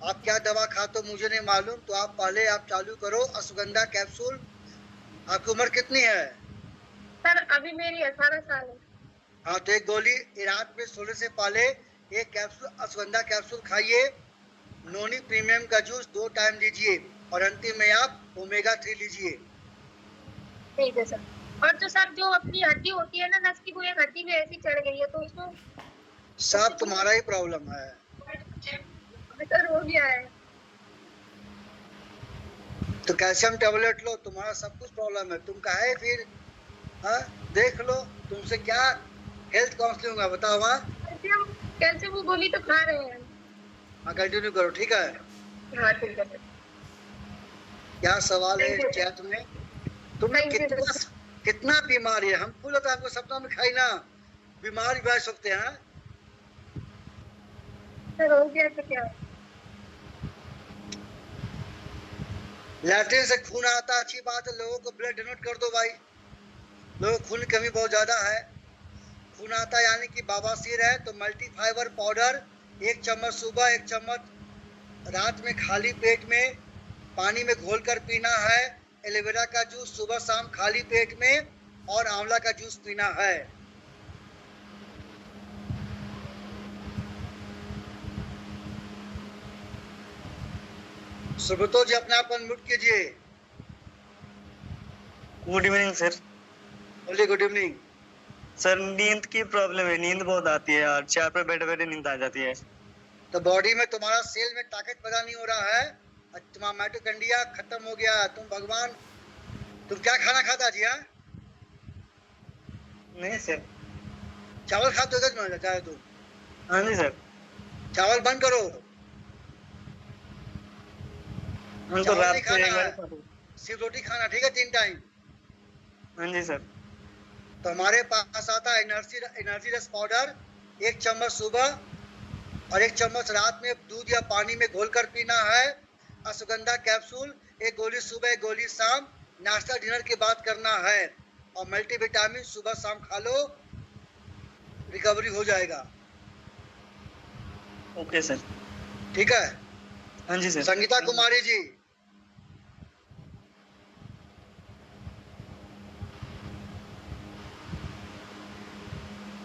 Speaker 1: आप क्या दवा खाते हो मुझे नहीं मालूम, तो आप पहले आप चालू करो अश्वगंधा कैप्सूल। आपकी उम्र कितनी है?
Speaker 7: सर अभी मेरी 18 साल है।
Speaker 1: हाँ, तो एक गोली रात में सोने से पहले एक कैप्सूल अश्वगंधा कैप्सूल खाइए। नोनी प्रीमियम का जूस 2 टाइम लीजिए, और अंतिम में आप ओमेगा 3 लीजिए।
Speaker 7: ठीक है सर। और जो सर जो अपनी हड्डी होती है ना नस की, वो एक हड्डी में ऐसी चढ़ गई है, तो उसको
Speaker 1: सब तुम्हारा ही प्रॉब्लम है।
Speaker 7: सर हो गया है।
Speaker 1: तो कैल्शियम टेबलेट लो, तुम्हारा सब कुछ प्रॉब्लम है। तुम काहे फिर, हाँ, देख लो तुमसे क्या हेल्थ काउंसलिंग होगा, बताओ। हाँ,
Speaker 7: कैल्शियम, कैल्शियम वो गोली तो खा रहे हैं।
Speaker 1: हाँ, कंटिन्यू करो, ठीक है।
Speaker 7: हाँ ठीक है सर।
Speaker 1: क्या सवाल है
Speaker 7: थैंक यू
Speaker 1: चैट में? तुम लोग
Speaker 7: थैंक यू
Speaker 1: कितना
Speaker 7: सर।
Speaker 1: कितना बीमार है, हमको लगता है आपको सपना में खाई ना बीमार भी रह सकते हैं।
Speaker 7: सर हो गया तो क्या?
Speaker 1: लैट्रिन से खून आता है, अच्छी बात है, लोगों को ब्लड डोनेट कर दो भाई। लोगों को खून की कमी बहुत ज्यादा है। खून आता है यानी कि बवासीर है, तो मल्टी फाइबर पाउडर 1 चम्मच सुबह, 1 चम्मच रात में खाली पेट में पानी में घोल कर पीना है। एलोवेरा का जूस सुबह शाम खाली पेट में, और आंवला का जूस पीना है। सुब्रतो जी अपने आप अनम्यूट कीजिए।
Speaker 8: Good evening sir.
Speaker 1: बोलिए गुड इवनिंग।
Speaker 8: सर नींद की प्रॉब्लम है, नींद बहुत आती है और चेयर पर बैठे बैठे नींद आ जाती है।
Speaker 1: तो बॉडी में तुम्हारा सेल में ताकत पैदा नहीं हो रहा है, तुम्हारा माइटोकॉन्ड्रिया खत्म हो गया। तुम भगवान, तुम क्या खाना खाता जी? हाँ,
Speaker 8: नहीं सर।
Speaker 1: चावल खाते हो क्या चाहे तुम?
Speaker 8: हाँ जी सर।
Speaker 1: चावल बंद करो।
Speaker 8: हम तो
Speaker 1: चावल
Speaker 8: रात
Speaker 1: नहीं
Speaker 8: को
Speaker 1: खाना
Speaker 8: एक
Speaker 1: है,
Speaker 8: बार।
Speaker 1: सिर्फ रोटी खाना, ठीक है, 3 टाइम।
Speaker 8: हाँ जी सर।
Speaker 1: तो हमारे पास आता है एनर्जी रस पाउडर, 1 चम्मच सुबह और 1 चम्मच रात में दूध या पानी में घोलकर पीना है। अश्वगंधा कैप्सूल 1 गोली सुबह, 1 गोली शाम, नाश्ता डिनर के बाद करना है। और मल्टीविटामिन सुबह शाम खा लो, रिकवरी हो जाएगा।
Speaker 8: Okay sir.
Speaker 1: ठीक है।
Speaker 8: हाँ जी सर।
Speaker 1: संगीता कुमारी जी।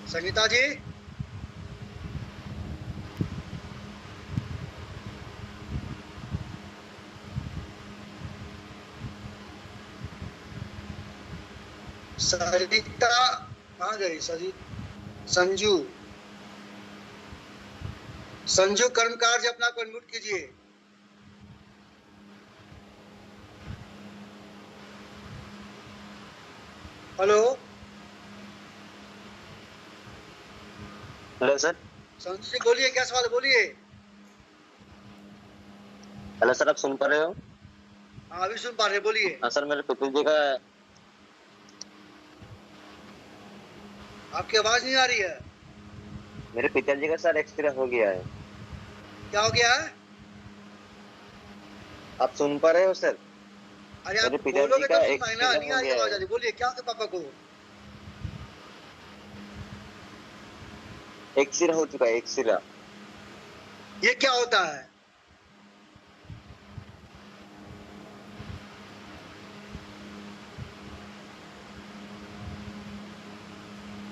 Speaker 1: संगीता जी, सरिता कहाँ गई? संजू, संजू कर्मकार जी अपना को अनम्यूट कीजिए। Hello
Speaker 9: hello sir.
Speaker 1: Sanju ji बोलिए, क्या सवाल है? बोलिए।
Speaker 9: हेलो सर, आप सुन पा रहे हो?
Speaker 1: हाँ अभी सुन पा रहे, बोलिए।
Speaker 9: हाँ सर, मेरे पिताजी का
Speaker 1: आपकी आवाज नहीं आ रही है।
Speaker 9: मेरे पिताजी का सर एक्सीडेंट हो गया है।
Speaker 1: क्या हो गया है?
Speaker 9: आप सुन पा रहे हो सर?
Speaker 1: अरे आप
Speaker 9: मेरे पिताजी
Speaker 1: बोलोगे
Speaker 9: का
Speaker 1: तो सुन पाए ना,
Speaker 9: एक्सीडेंट
Speaker 1: नहीं
Speaker 9: हो
Speaker 1: आ रही
Speaker 9: गया
Speaker 1: आवाज आ
Speaker 9: है।
Speaker 1: रही। बोलिए क्या हो गया पापा को?
Speaker 9: एक्सीडेंट हो चुका है, एक्सीडेंट।
Speaker 1: ये क्या होता है?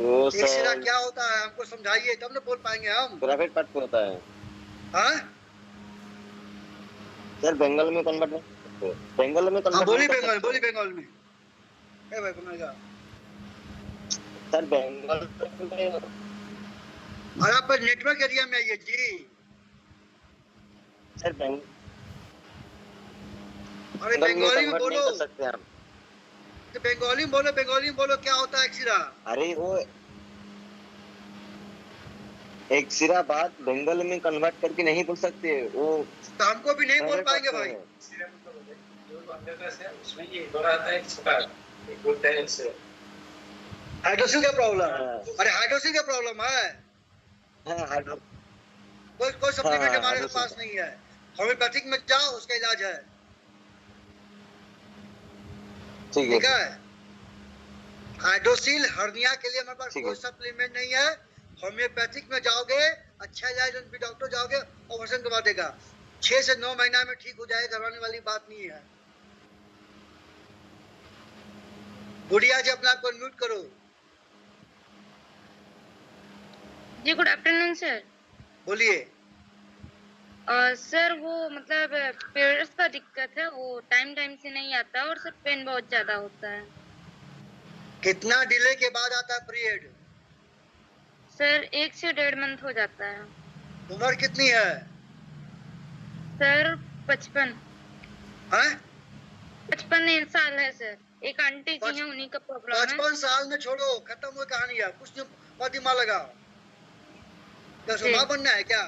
Speaker 9: वो
Speaker 1: एक्सरा
Speaker 9: सर
Speaker 1: क्या होता है हमको समझाइए तब ना बोल पाएंगे हम।
Speaker 9: प्राइवेट पार्ट पे होता है
Speaker 1: हाँ
Speaker 9: सर, बंगाल में कन्वर्ट नहीं, बंगाल में
Speaker 1: हाँ
Speaker 9: कन्वर्ट
Speaker 1: बोली
Speaker 9: नहीं कर
Speaker 1: बंगाल
Speaker 9: सकते।
Speaker 1: बोली बंगाल में ए भाई कमेगा
Speaker 9: सर बंगाल में
Speaker 1: और आप नेटवर्क एरिया में आइए जी।
Speaker 9: सर
Speaker 1: अरे
Speaker 9: बंगाल में
Speaker 1: बंगाली में
Speaker 9: कन्वर्ट नहीं
Speaker 1: बोलो
Speaker 9: कर सकते हम।
Speaker 1: तो बंगाली में बोलो क्या होता है एक्सरा।
Speaker 9: अरे वो एक सिरा बात बंगाल में कन्वर्ट करके नहीं बोल सकते, वो
Speaker 1: तो हमको भी नहीं बोल
Speaker 9: प्राइवेट
Speaker 1: पाएंगे
Speaker 9: पार्ट
Speaker 1: भाई। हाइड्रोसिल का प्रॉब्लम
Speaker 9: हाँ।
Speaker 1: अरे हाइड्रोसिल का प्रॉब्लम है।
Speaker 9: हाँ हाइड्रो
Speaker 1: कोई सप्लीमेंट
Speaker 9: हाँ,
Speaker 1: हमारे
Speaker 9: हाइड्रोसिल
Speaker 1: पास नहीं है। होम्योपैथिक में जाओ उसका इलाज है।
Speaker 9: ठीक है
Speaker 1: ठीक है हाइड्रोसिल हर्निया के लिए हमारे पास
Speaker 9: ठीक
Speaker 1: कोई
Speaker 9: है।
Speaker 1: सप्लीमेंट नहीं है। होम्योपैथिक में जाओगे अच्छा इलाज भी डॉक्टर जाओगे ऑपरेशन करवा देगा 6 से 9 महीना में ठीक हो जाएगा घबराने वाली बात नहीं है। गुड़िया जी अपना आपको म्यूट करो।
Speaker 10: जी गुड आफ्टरनून सर।
Speaker 1: बोलिए।
Speaker 10: सर वो मतलब पीरियड्स का दिक्कत है, वो टाइम टाइम से नहीं आता और सर पेन बहुत ज्यादा होता है।
Speaker 1: कितना डिले के बाद आता है पीरियड?
Speaker 10: सर 1 से 1.5 मंथ हो जाता है।
Speaker 1: उम्र कितनी है?
Speaker 10: सर 55
Speaker 1: हैं?
Speaker 10: 55 साल है सर। एक आंटी जी हैं उन्हीं का प्रॉब्लम है।
Speaker 1: 55 साल में छोड़ो खत्म हुई कहानी है कुछ मत दिमाग लगाओ। क्या
Speaker 10: जी।
Speaker 1: माँ बनना है क्या?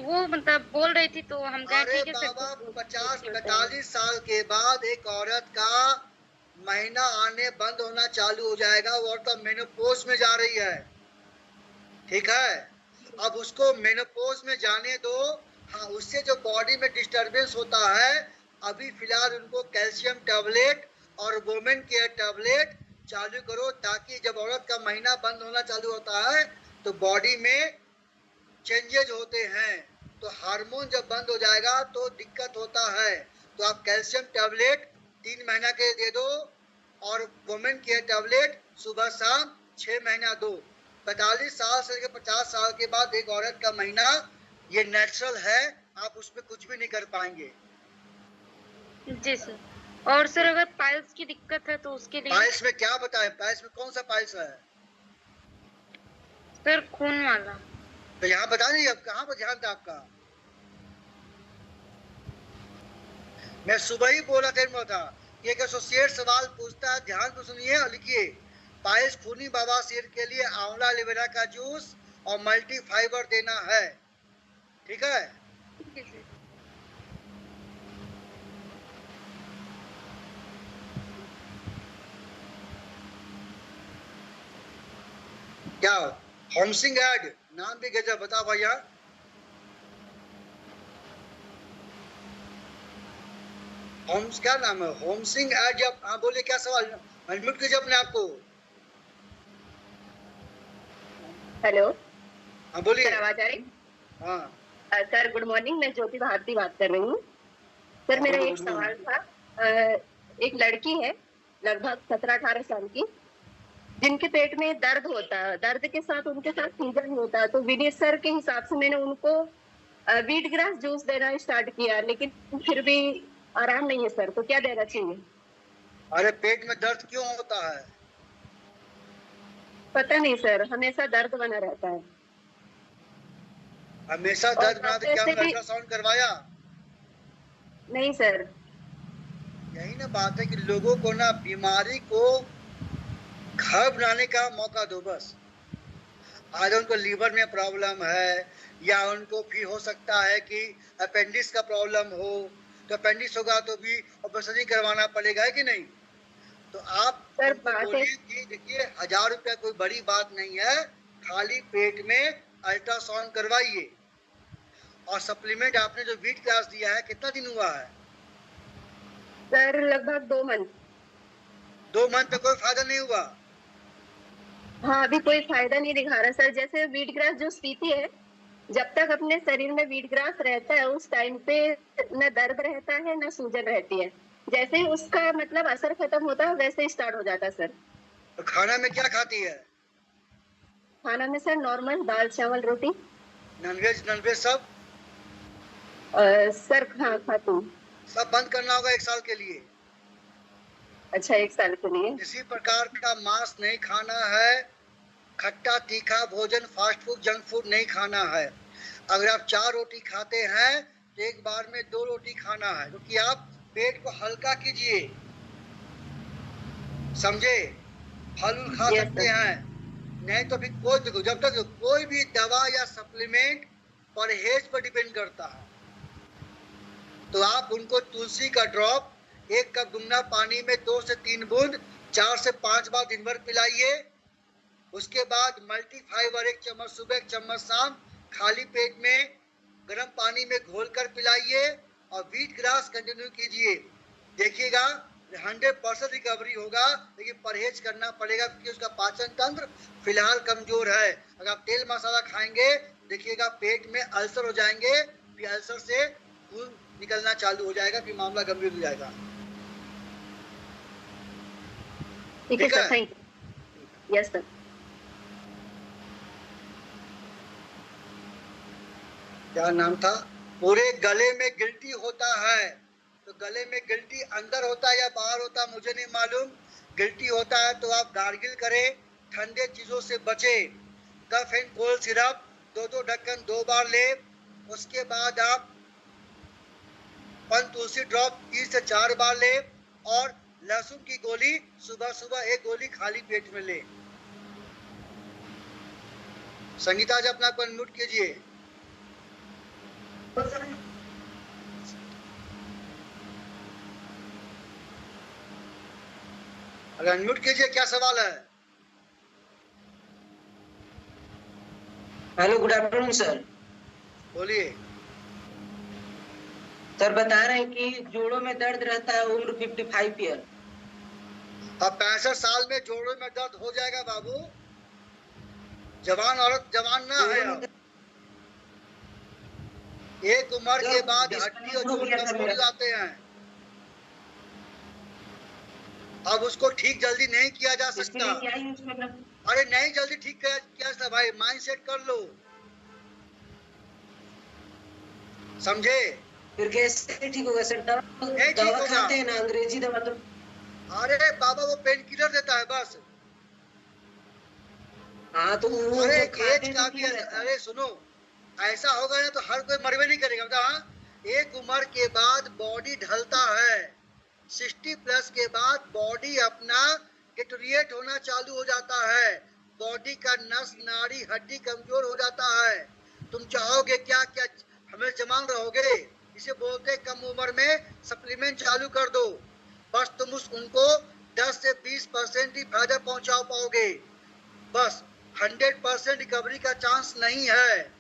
Speaker 10: वो मतलब बोल रही थी तो हम कहे
Speaker 1: अरे
Speaker 10: ठीक है सर।
Speaker 1: बाबा 50-45 साल के बाद एक औरत का महीना आने बंद होना चालू हो जाएगा। वो औरत मेनोपॉज में जा रही है। ठीक है अब उसको मेनोपॉज में जाने दो। हाँ उससे जो बॉडी में डिस्टरबेंस होता है अभी फिलहाल उनको कैल्शियम टैबलेट और वुमेन केयर टैबलेट चालू करो ताकि जब औरत का महीना बंद होना चालू होता है तो बॉडी में चेंजेज होते हैं। तो हार्मोन जब बंद हो जाएगा तो दिक्कत होता है। तो आप कैल्शियम टैबलेट 3 महीना के दे दो और वुमेन केयर टैबलेट सुबह शाम 6 महीना दो। 45 साल से लेकर 50 साल के बाद एक औरत का महीना ये नेचुरल है। आप उसमें कुछ भी नहीं कर पाएंगे।
Speaker 10: जी सर। और सर अगर पाइल्स की दिक्कत है तो उसके लिए?
Speaker 1: पाइल्स में क्या बताएं? पाइल्स में कौन सा पाइल्स है?
Speaker 10: सर खून वाला।
Speaker 1: तो यहाँ बता नहीं अब कहाँ पर ध्यान था आपका? मैं सुबह ही बोला था कि एक एसोसिएट सवाल पूछता है ध्यान को सुनिए और लिखिए। पाइल्स खूनी बवासीर के लिए आंवला एलोवेरा का जूस और मल्टी फाइबर देना है। ठीक है
Speaker 10: ठीक है सर।
Speaker 1: क्या होमसिंग एड नाम भी गजब बता भैया। होम्स क्या नाम है? होमसिंग एड जब हाँ बोले क्या सवाल अनम्यूट कीजिए अपने आपको।
Speaker 11: हेलो
Speaker 1: हाँ बोलिए।
Speaker 11: सर आवाज आ रही?
Speaker 1: हाँ
Speaker 11: सर गुड मॉर्निंग, मैं ज्योति भारती बात कर रही हूँ। सर मेरा एक सवाल था। एक लड़की है लगभग 17-18 साल की जिनके पेट में दर्द होता है, दर्द के साथ उनके साथ फीवर भी होता है। तो विनीत सर के हिसाब से मैंने उनको वीट ग्रास जूस देना स्टार्ट किया लेकिन फिर भी आराम नहीं है सर, तो क्या देना चाहिए?
Speaker 1: अरे पेट में दर्द क्यों होता है?
Speaker 11: पता नहीं सर, हमेशा दर्द बना रहता है।
Speaker 1: हमेशा
Speaker 11: और
Speaker 1: दर्द बना तो क्या
Speaker 11: डॉक्टर से भी
Speaker 1: अल्ट्रासाउंड करवाया?
Speaker 11: नहीं सर।
Speaker 1: यही ना बात है कि लोगों को ना बीमारी को घर बनाने का मौका दो बस। आज उनको लीवर में प्रॉब्लम है या उनको फिर हो सकता है कि अपेंडिक्स का प्रॉब्लम हो तो अपेंडिक्स होगा तो भी ऑपरेशन ही करवाना पड़ेगा है कि नहीं? तो आप
Speaker 11: सर
Speaker 1: उनको
Speaker 11: बात है
Speaker 1: बोलिए कि देखिए 1000 रुपया कोई बड़ी बात नहीं है। खाली पेट में अल्ट्रासाउंड करवाइए और सप्लीमेंट आपने जो वीट क्लास दिया है कितना दिन हुआ है?
Speaker 11: सर लगभग 2 मंथ।
Speaker 1: 2 मंथ में कोई फायदा नहीं हुआ?
Speaker 11: हाँ अभी कोई फायदा नहीं दिखा रहा सर। जैसे वीट ग्रास जो पीती है जब तक अपने शरीर में वीट ग्रास रहता है उस टाइम पे न दर्द रहता है न सूजन रहती है। जैसे ही उसका मतलब असर खत्म होता है वैसे ही स्टार्ट हो जाता है सर।
Speaker 1: तो खाना में क्या खाती है?
Speaker 11: खाना में सर नॉर्मल दाल चावल रोटी।
Speaker 1: नॉनवेज नॉनवेज सब
Speaker 11: सर खाती हूँ।
Speaker 1: सब बंद करना होगा 1 साल के लिए।
Speaker 11: अच्छा 1 साल के लिए।
Speaker 1: किसी प्रकार का मांस नहीं खाना है, खट्टा तीखा भोजन, फास्ट फूड, जंक फूड नहीं खाना है। अगर आप 4 रोटी खाते हैं तो एक बार में 2 रोटी खाना है, क्योंकि आप पेट को हल्का कीजिए, समझे? फल उल खा
Speaker 11: Yes,
Speaker 1: सकते
Speaker 11: sir.
Speaker 1: हैं, नहीं तो फिर कोई देखो, जब तक कोई भी दवा या सप्लीमेंट परहेज पर डिपेंड करता है, तो आप उनको तुलसी का ड्रॉप 1 कप गुनगुना पानी में 2 से 3 बूंद 4 से 5 बार दिन भर पिलाइए। उसके बाद मल्टी फाइबर 1 चम्मच सुबह 1 चम्मच शाम खाली पेट में गर्म पानी में घोलकर पिलाइए और व्हीट ग्रास कंटिन्यू कीजिए। देखिएगा 100% रिकवरी होगा, लेकिन परहेज करना पड़ेगा क्योंकि उसका पाचन तंत्र फिलहाल कमजोर है। अगर आप तेल मसाला खाएंगे देखिएगा पेट में अल्सर हो जाएंगे, फिर अल्सर से खून निकलना चालू हो जाएगा, फिर मामला गंभीर हो जाएगा।
Speaker 11: ठीक है sir, thank you. Yes sir.
Speaker 1: क्या नाम था? पूरे गले में गिल्टी होता है, तो गले में गिल्टी अंदर होता है या बाहर होता है मुझे नहीं मालूम। गिल्टी होता है तो आप गार्गिल करें, ठंडे चीजों से बचे। कफ एंड कोल्ड सिरप 2 ढक्कन 2 बार ले। उसके बाद आप पन तुलसी ड्रॉप 3 से 4 बार ले और लहसुन की गोली सुबह सुबह 1 गोली खाली पेट में ले। संगीता जी अपना अनम्यूट कीजिए। अगर अनम्यूट कीजिए, क्या सवाल है?
Speaker 12: Hello, good afternoon sir.
Speaker 1: बोलिए।
Speaker 12: सर बता रहे हैं कि जोड़ों में दर्द रहता है, उम्र 55 ईयर।
Speaker 1: अब 65 साल में जोड़ों में दर्द हो जाएगा बाबू, जवान औरत जवान ना है। अब एक उम्र के बाद हड्डी और जोड़ कमजोर जाते हैं, अब उसको ठीक जल्दी नहीं किया जा सकता। अरे नहीं जल्दी ठीक किया सकता भाई, माइंड सेट कर लो, समझे?
Speaker 12: फिर कैसे ठीक होगा सर? दवा खाते हैं ना, अंग्रेजी दवा तो।
Speaker 1: अरे बाबा वो पेन किलर देता है बस।
Speaker 12: हाँ तो
Speaker 1: अरे एज का भी, अरे सुनो, ऐसा होगा ना तो हर कोई मरवे नहीं करेगा बता। एक उम्र के बाद बॉडी ढलता है, 60 प्लस के बाद बॉडी अपना डिटोरिएट होना चालू हो जाता है, बॉडी का नस नाड़ी हड्डी कमजोर हो जाता है। तुम चाहोगे क्या क्या हमें जमान रहोगे? इसे बोलते कम उम्र में सप्लीमेंट चालू कर दो, बस तुम उनको 10 से 20% ही फायदा पहुंचा पाओगे, बस 100% रिकवरी का चांस नहीं है,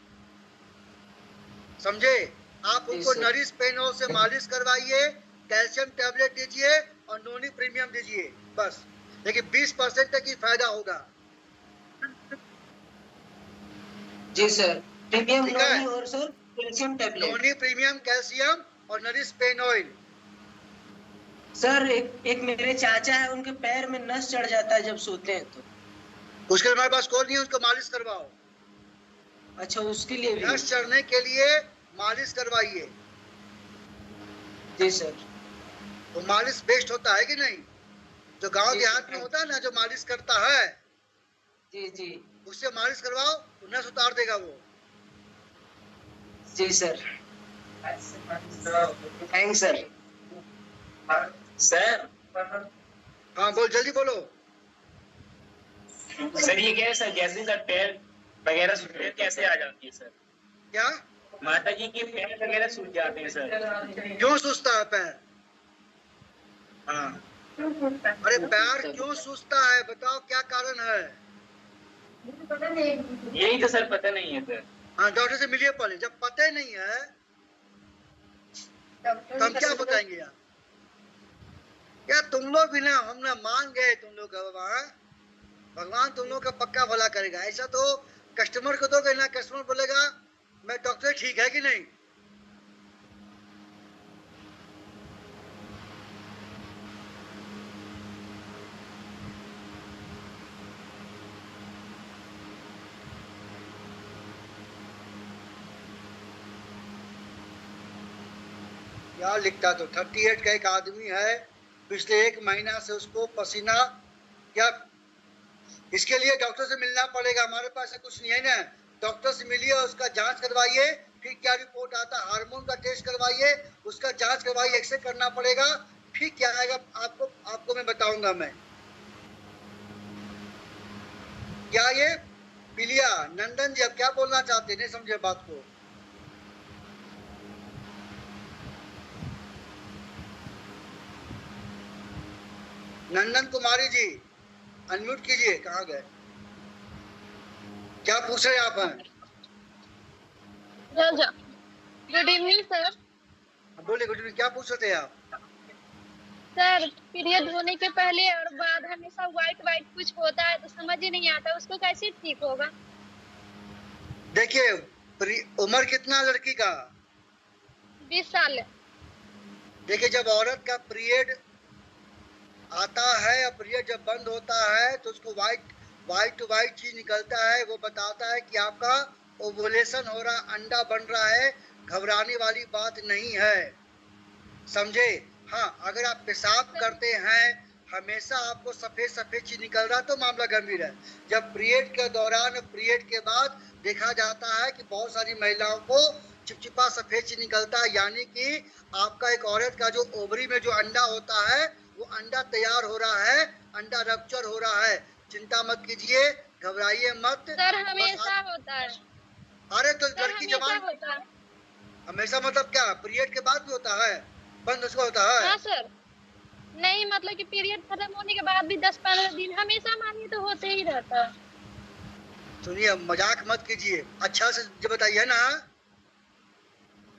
Speaker 1: समझे? आप उनको नरिश पेन ऑयल से मालिश करवाइए, कैल्शियम टैबलेट दीजिए और नोनी प्रीमियम दीजिए बस, लेकिन 20% तक ही फायदा होगा।
Speaker 12: जी सर, प्रीमियम नोनी और सर कैल्शियम टैबलेट।
Speaker 1: नोनी प्रीमियम कैल्शियम और नरिश पेन ऑयल।
Speaker 12: सर एक मेरे चाचा है, उनके पैर में नस चढ़ जाता है जब सोते हैं तो।
Speaker 1: उसके हमारे पास कौन नहीं है, उसको मालिश करवाओ।
Speaker 12: अच्छा, उसके लिए भी
Speaker 1: नस चढ़ने के लिए मालिश करवाइए।
Speaker 12: जी सर।
Speaker 1: वो मालिश बेस्ट होता है कि नहीं? जो गांव देहात में होता है ना, जो मालिश करता है,
Speaker 12: जी जी,
Speaker 1: उससे मालिश करवाओ, नस उतार देगा वो।
Speaker 12: जी सर, थैंक्स सर।
Speaker 13: सर
Speaker 1: हाँ बोल, जल्दी बोलो।
Speaker 13: सर ये क्या है सर, जैसे सर पैर वगैरह सूजन कैसे आ जाती है सर?
Speaker 1: क्या?
Speaker 13: माता जी के पैर वगैरह सूज जाते हैं सर।
Speaker 1: क्यों सूजता है पैर?
Speaker 13: हाँ।
Speaker 1: अरे पैर क्यों सूजता है बताओ, क्या कारण है?
Speaker 13: यही तो सर पता नहीं है सर।
Speaker 1: हाँ डॉक्टर से मिलिए पहले, जब पता ही नहीं है तो हम क्या बताएंगे यार? क्या तुम लोग भी ना, हम ना मान गए तुम लोग का बाबा, भगवान तुम लोग का पक्का भला करेगा। ऐसा तो कस्टमर को दोगे ना, कस्टमर बोलेगा मैं डॉक्टर ठीक है कि नहीं। क्या लिखता तो 38 का एक आदमी है, पिछले 1 महीना से उसको पसीना, क्या इसके लिए डॉक्टर से मिलना पड़ेगा, हमारे पास कुछ नहीं है ना। डॉक्टर से मिलिए, उसका जांच करवाइए, फिर क्या रिपोर्ट आता, हार्मोन का टेस्ट करवाइए, उसका जांच करवाइए, एक्सरे करना पड़ेगा, फिर क्या आएगा आपको मैं बताऊंगा। मैं क्या ये पिलिया नंदन जी, अब क्या बोलना चाहते हैं, नहीं समझे बात को। नंदन कुमारी जी अनम्यूट कीजिए, कहाँ गए, क्या पूछ रहे हैं आप हैं?
Speaker 10: Good evening sir.
Speaker 1: बोले गुड इवनिंग, क्या पूछ रहे थे आप?
Speaker 10: सर पीरियड होने के पहले और बाद हमेशा व्हाइट व्हाइट कुछ होता है तो समझ ही नहीं आता, उसको कैसे ठीक होगा?
Speaker 1: देखिए, उम्र कितना लड़की का?
Speaker 10: 20 साल।
Speaker 1: देखिए, जब औरत का पीरियड आता है या पीरियड जब बंद होता है तो उसको व्हाइट चीज निकलता है, वो बताता है कि आपका ओवुलेशन हो रहा, अंडा बन रहा है, घबराने वाली बात नहीं है, समझे। हाँ, अगर आप पेशाब करते हैं, हमेशा आपको सफेद सफेद चीज निकल रहा तो मामला गंभीर है। जब पीरियड के दौरान, पीरियड के बाद देखा जाता है कि बहुत सारी महिलाओं को चिपचिपा सफेद चीज निकलता है, यानी कि आपका एक औरत का जो ओवरी में जो अंडा होता है वो अंडा तैयार हो रहा है, अंडा रप्चर हो रहा है। चिंता मत कीजिए, घबराइए मत।
Speaker 10: सर हमेशा होता है।
Speaker 1: अरे तो लड़की जवान
Speaker 10: होता है।
Speaker 1: हमेशा मतलब क्या, पीरियड के बाद भी होता है, बंद उसका होता है?
Speaker 10: हाँ सर, नहीं मतलब कि पीरियड खत्म होने के बाद भी 10-15 दिन हमेशा मानिए तो होते ही रहता है।
Speaker 1: सुनिए, मजाक मत कीजिए, अच्छा से जो बताइए ना।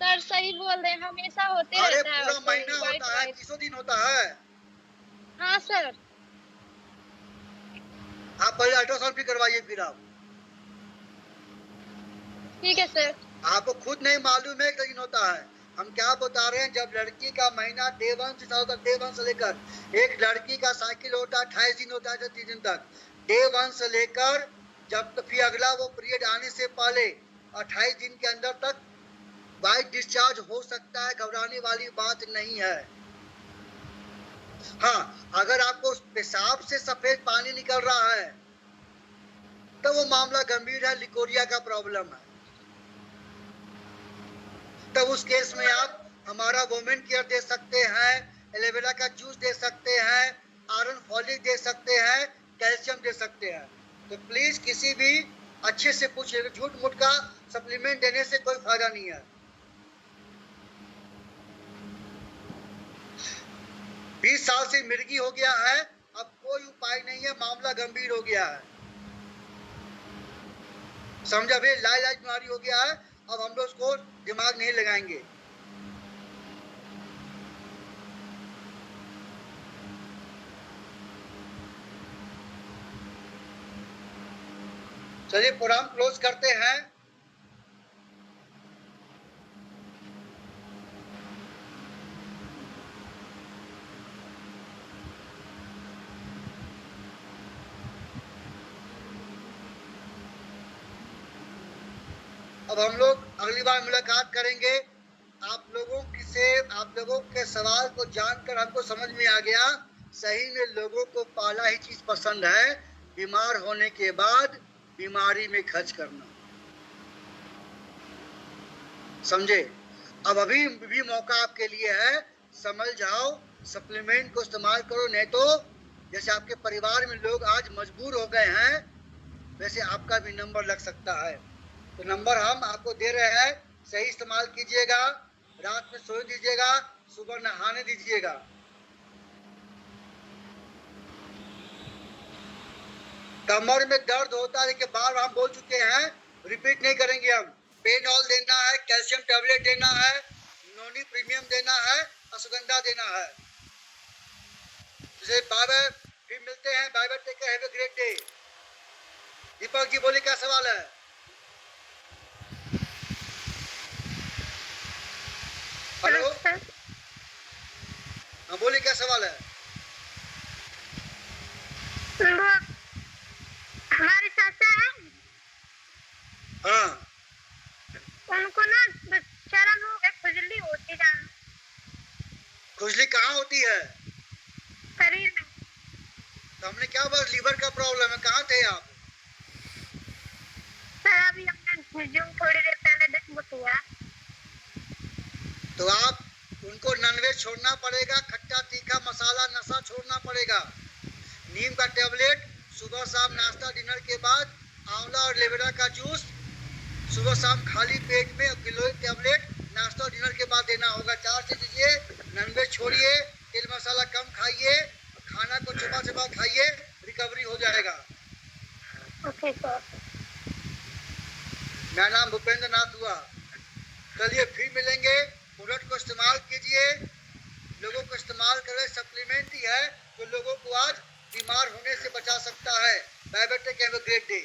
Speaker 10: सर सही बोल रहे हैं, हमेशा होते
Speaker 1: अरे
Speaker 10: रहता है।
Speaker 1: पूरा महीना होता है, 30 दिन होता है।
Speaker 10: हाँ सर।
Speaker 1: आप पहले अल्ट्रासाउंड भी करवाइए, फिर आप।
Speaker 10: ठीक है सर।
Speaker 1: आपको खुद नहीं मालूम है लेकिन होता है। हम क्या बता रहे हैं, जब लड़की का महीना डे 1 से लेकर एक लड़की का साइकिल होता है 28 दिन होता है 30 दिन तक, डे 1 से लेकर जब तो फिर अगला वो पीरियड आने से पहले 28 दिन के अंदर तक वाइट डिस्चार्ज हो सकता है, घबराने वाली बात नहीं है। हाँ, अगर आपको पेशाब से सफेद पानी निकल रहा है तो वो मामला गंभीर है, लिकोरिया का प्रॉब्लम है। तब उस केस में आप हमारा वुमेन केयर दे सकते हैं, एलोवेरा का जूस दे सकते हैं, आयरन फॉलिक दे सकते हैं, कैल्शियम दे सकते हैं। तो प्लीज किसी भी अच्छे से पूछिए, झूठ मूठ का सप्लीमेंट देने से कोई फायदा नहीं है। 20 साल से मिर्गी हो गया है, अब कोई उपाय नहीं है, मामला गंभीर हो गया है, समझा भाई, लाइलाज बीमारी हो गया है। अब हम लोग उसको दिमाग नहीं लगाएंगे। चलिए प्रोग्राम क्लोज करते हैं। अब हम लोग अगली बार मुलाकात करेंगे। आप लोगों के सवाल को जानकर हमको समझ में आ गया, सही में लोगों को पहला ही चीज पसंद है, बीमार होने के बाद बीमारी में खर्च करना, समझे। अब अभी भी मौका आपके लिए है, समझ जाओ, सप्लीमेंट को इस्तेमाल करो, नहीं तो जैसे आपके परिवार में लोग आज मजबूर हो गए हैं, वैसे आपका भी नंबर लग सकता है। तो नंबर हम आपको दे रहे हैं, सही इस्तेमाल कीजिएगा, रात में सो दीजिएगा, सुबह नहाने दीजिएगा। कमर में दर्द होता है, देखिए बार बार हम बोल चुके हैं, रिपीट नहीं करेंगे हम। पेनॉल देना है, कैल्शियम टैबलेट देना है, नोनी प्रीमियम देना है, अश्वगंधा देना है। जैसे बाय बाय, फिर मिलते हैं, bye bye, take care, have a great day. Deepak ji बोले, क्या सवाल है? हेलो, हाँ बोले, क्या सवाल है?
Speaker 7: हमारे चाचा है,
Speaker 1: हाँ,
Speaker 7: उनको ना चरम रोग है, खुजली होती है।
Speaker 1: खुजली कहाँ होती है?
Speaker 7: शरीर में।
Speaker 1: तो हमने क्या बोला, लीवर का प्रॉब्लम है। कहाँ थे आप?
Speaker 7: सर अभी हमने जो थोड़ी देर पहले देखो किया।
Speaker 1: तो आप उनको नॉनवेज छोड़ना पड़ेगा, खट्टा तीखा मसाला नशा छोड़ना पड़ेगा। नीम का टेबलेट सुबह शाम नाश्ता डिनर के बाद, आंवला और लेवेरा का जूस सुबह शाम खाली पेट में, गिलोय टेबलेट नाश्ता और डिनर के बाद देना होगा। 4 से दीजिए, नॉनवेज छोड़िए, तेल मसाला कम खाइए, खाना को चबा चबा खाइए, रिकवरी हो जाएगा।
Speaker 7: Okay sir.
Speaker 1: मेरा नाम भूपेंद्र नाथ हुआ। चलिए फिर मिलेंगे। प्रोडक्ट को इस्तेमाल कीजिए, लोगों को इस्तेमाल करें। सप्लीमेंट ही है जो लोगों को आज बीमार होने से बचा सकता है। Bye bye, take have a great day.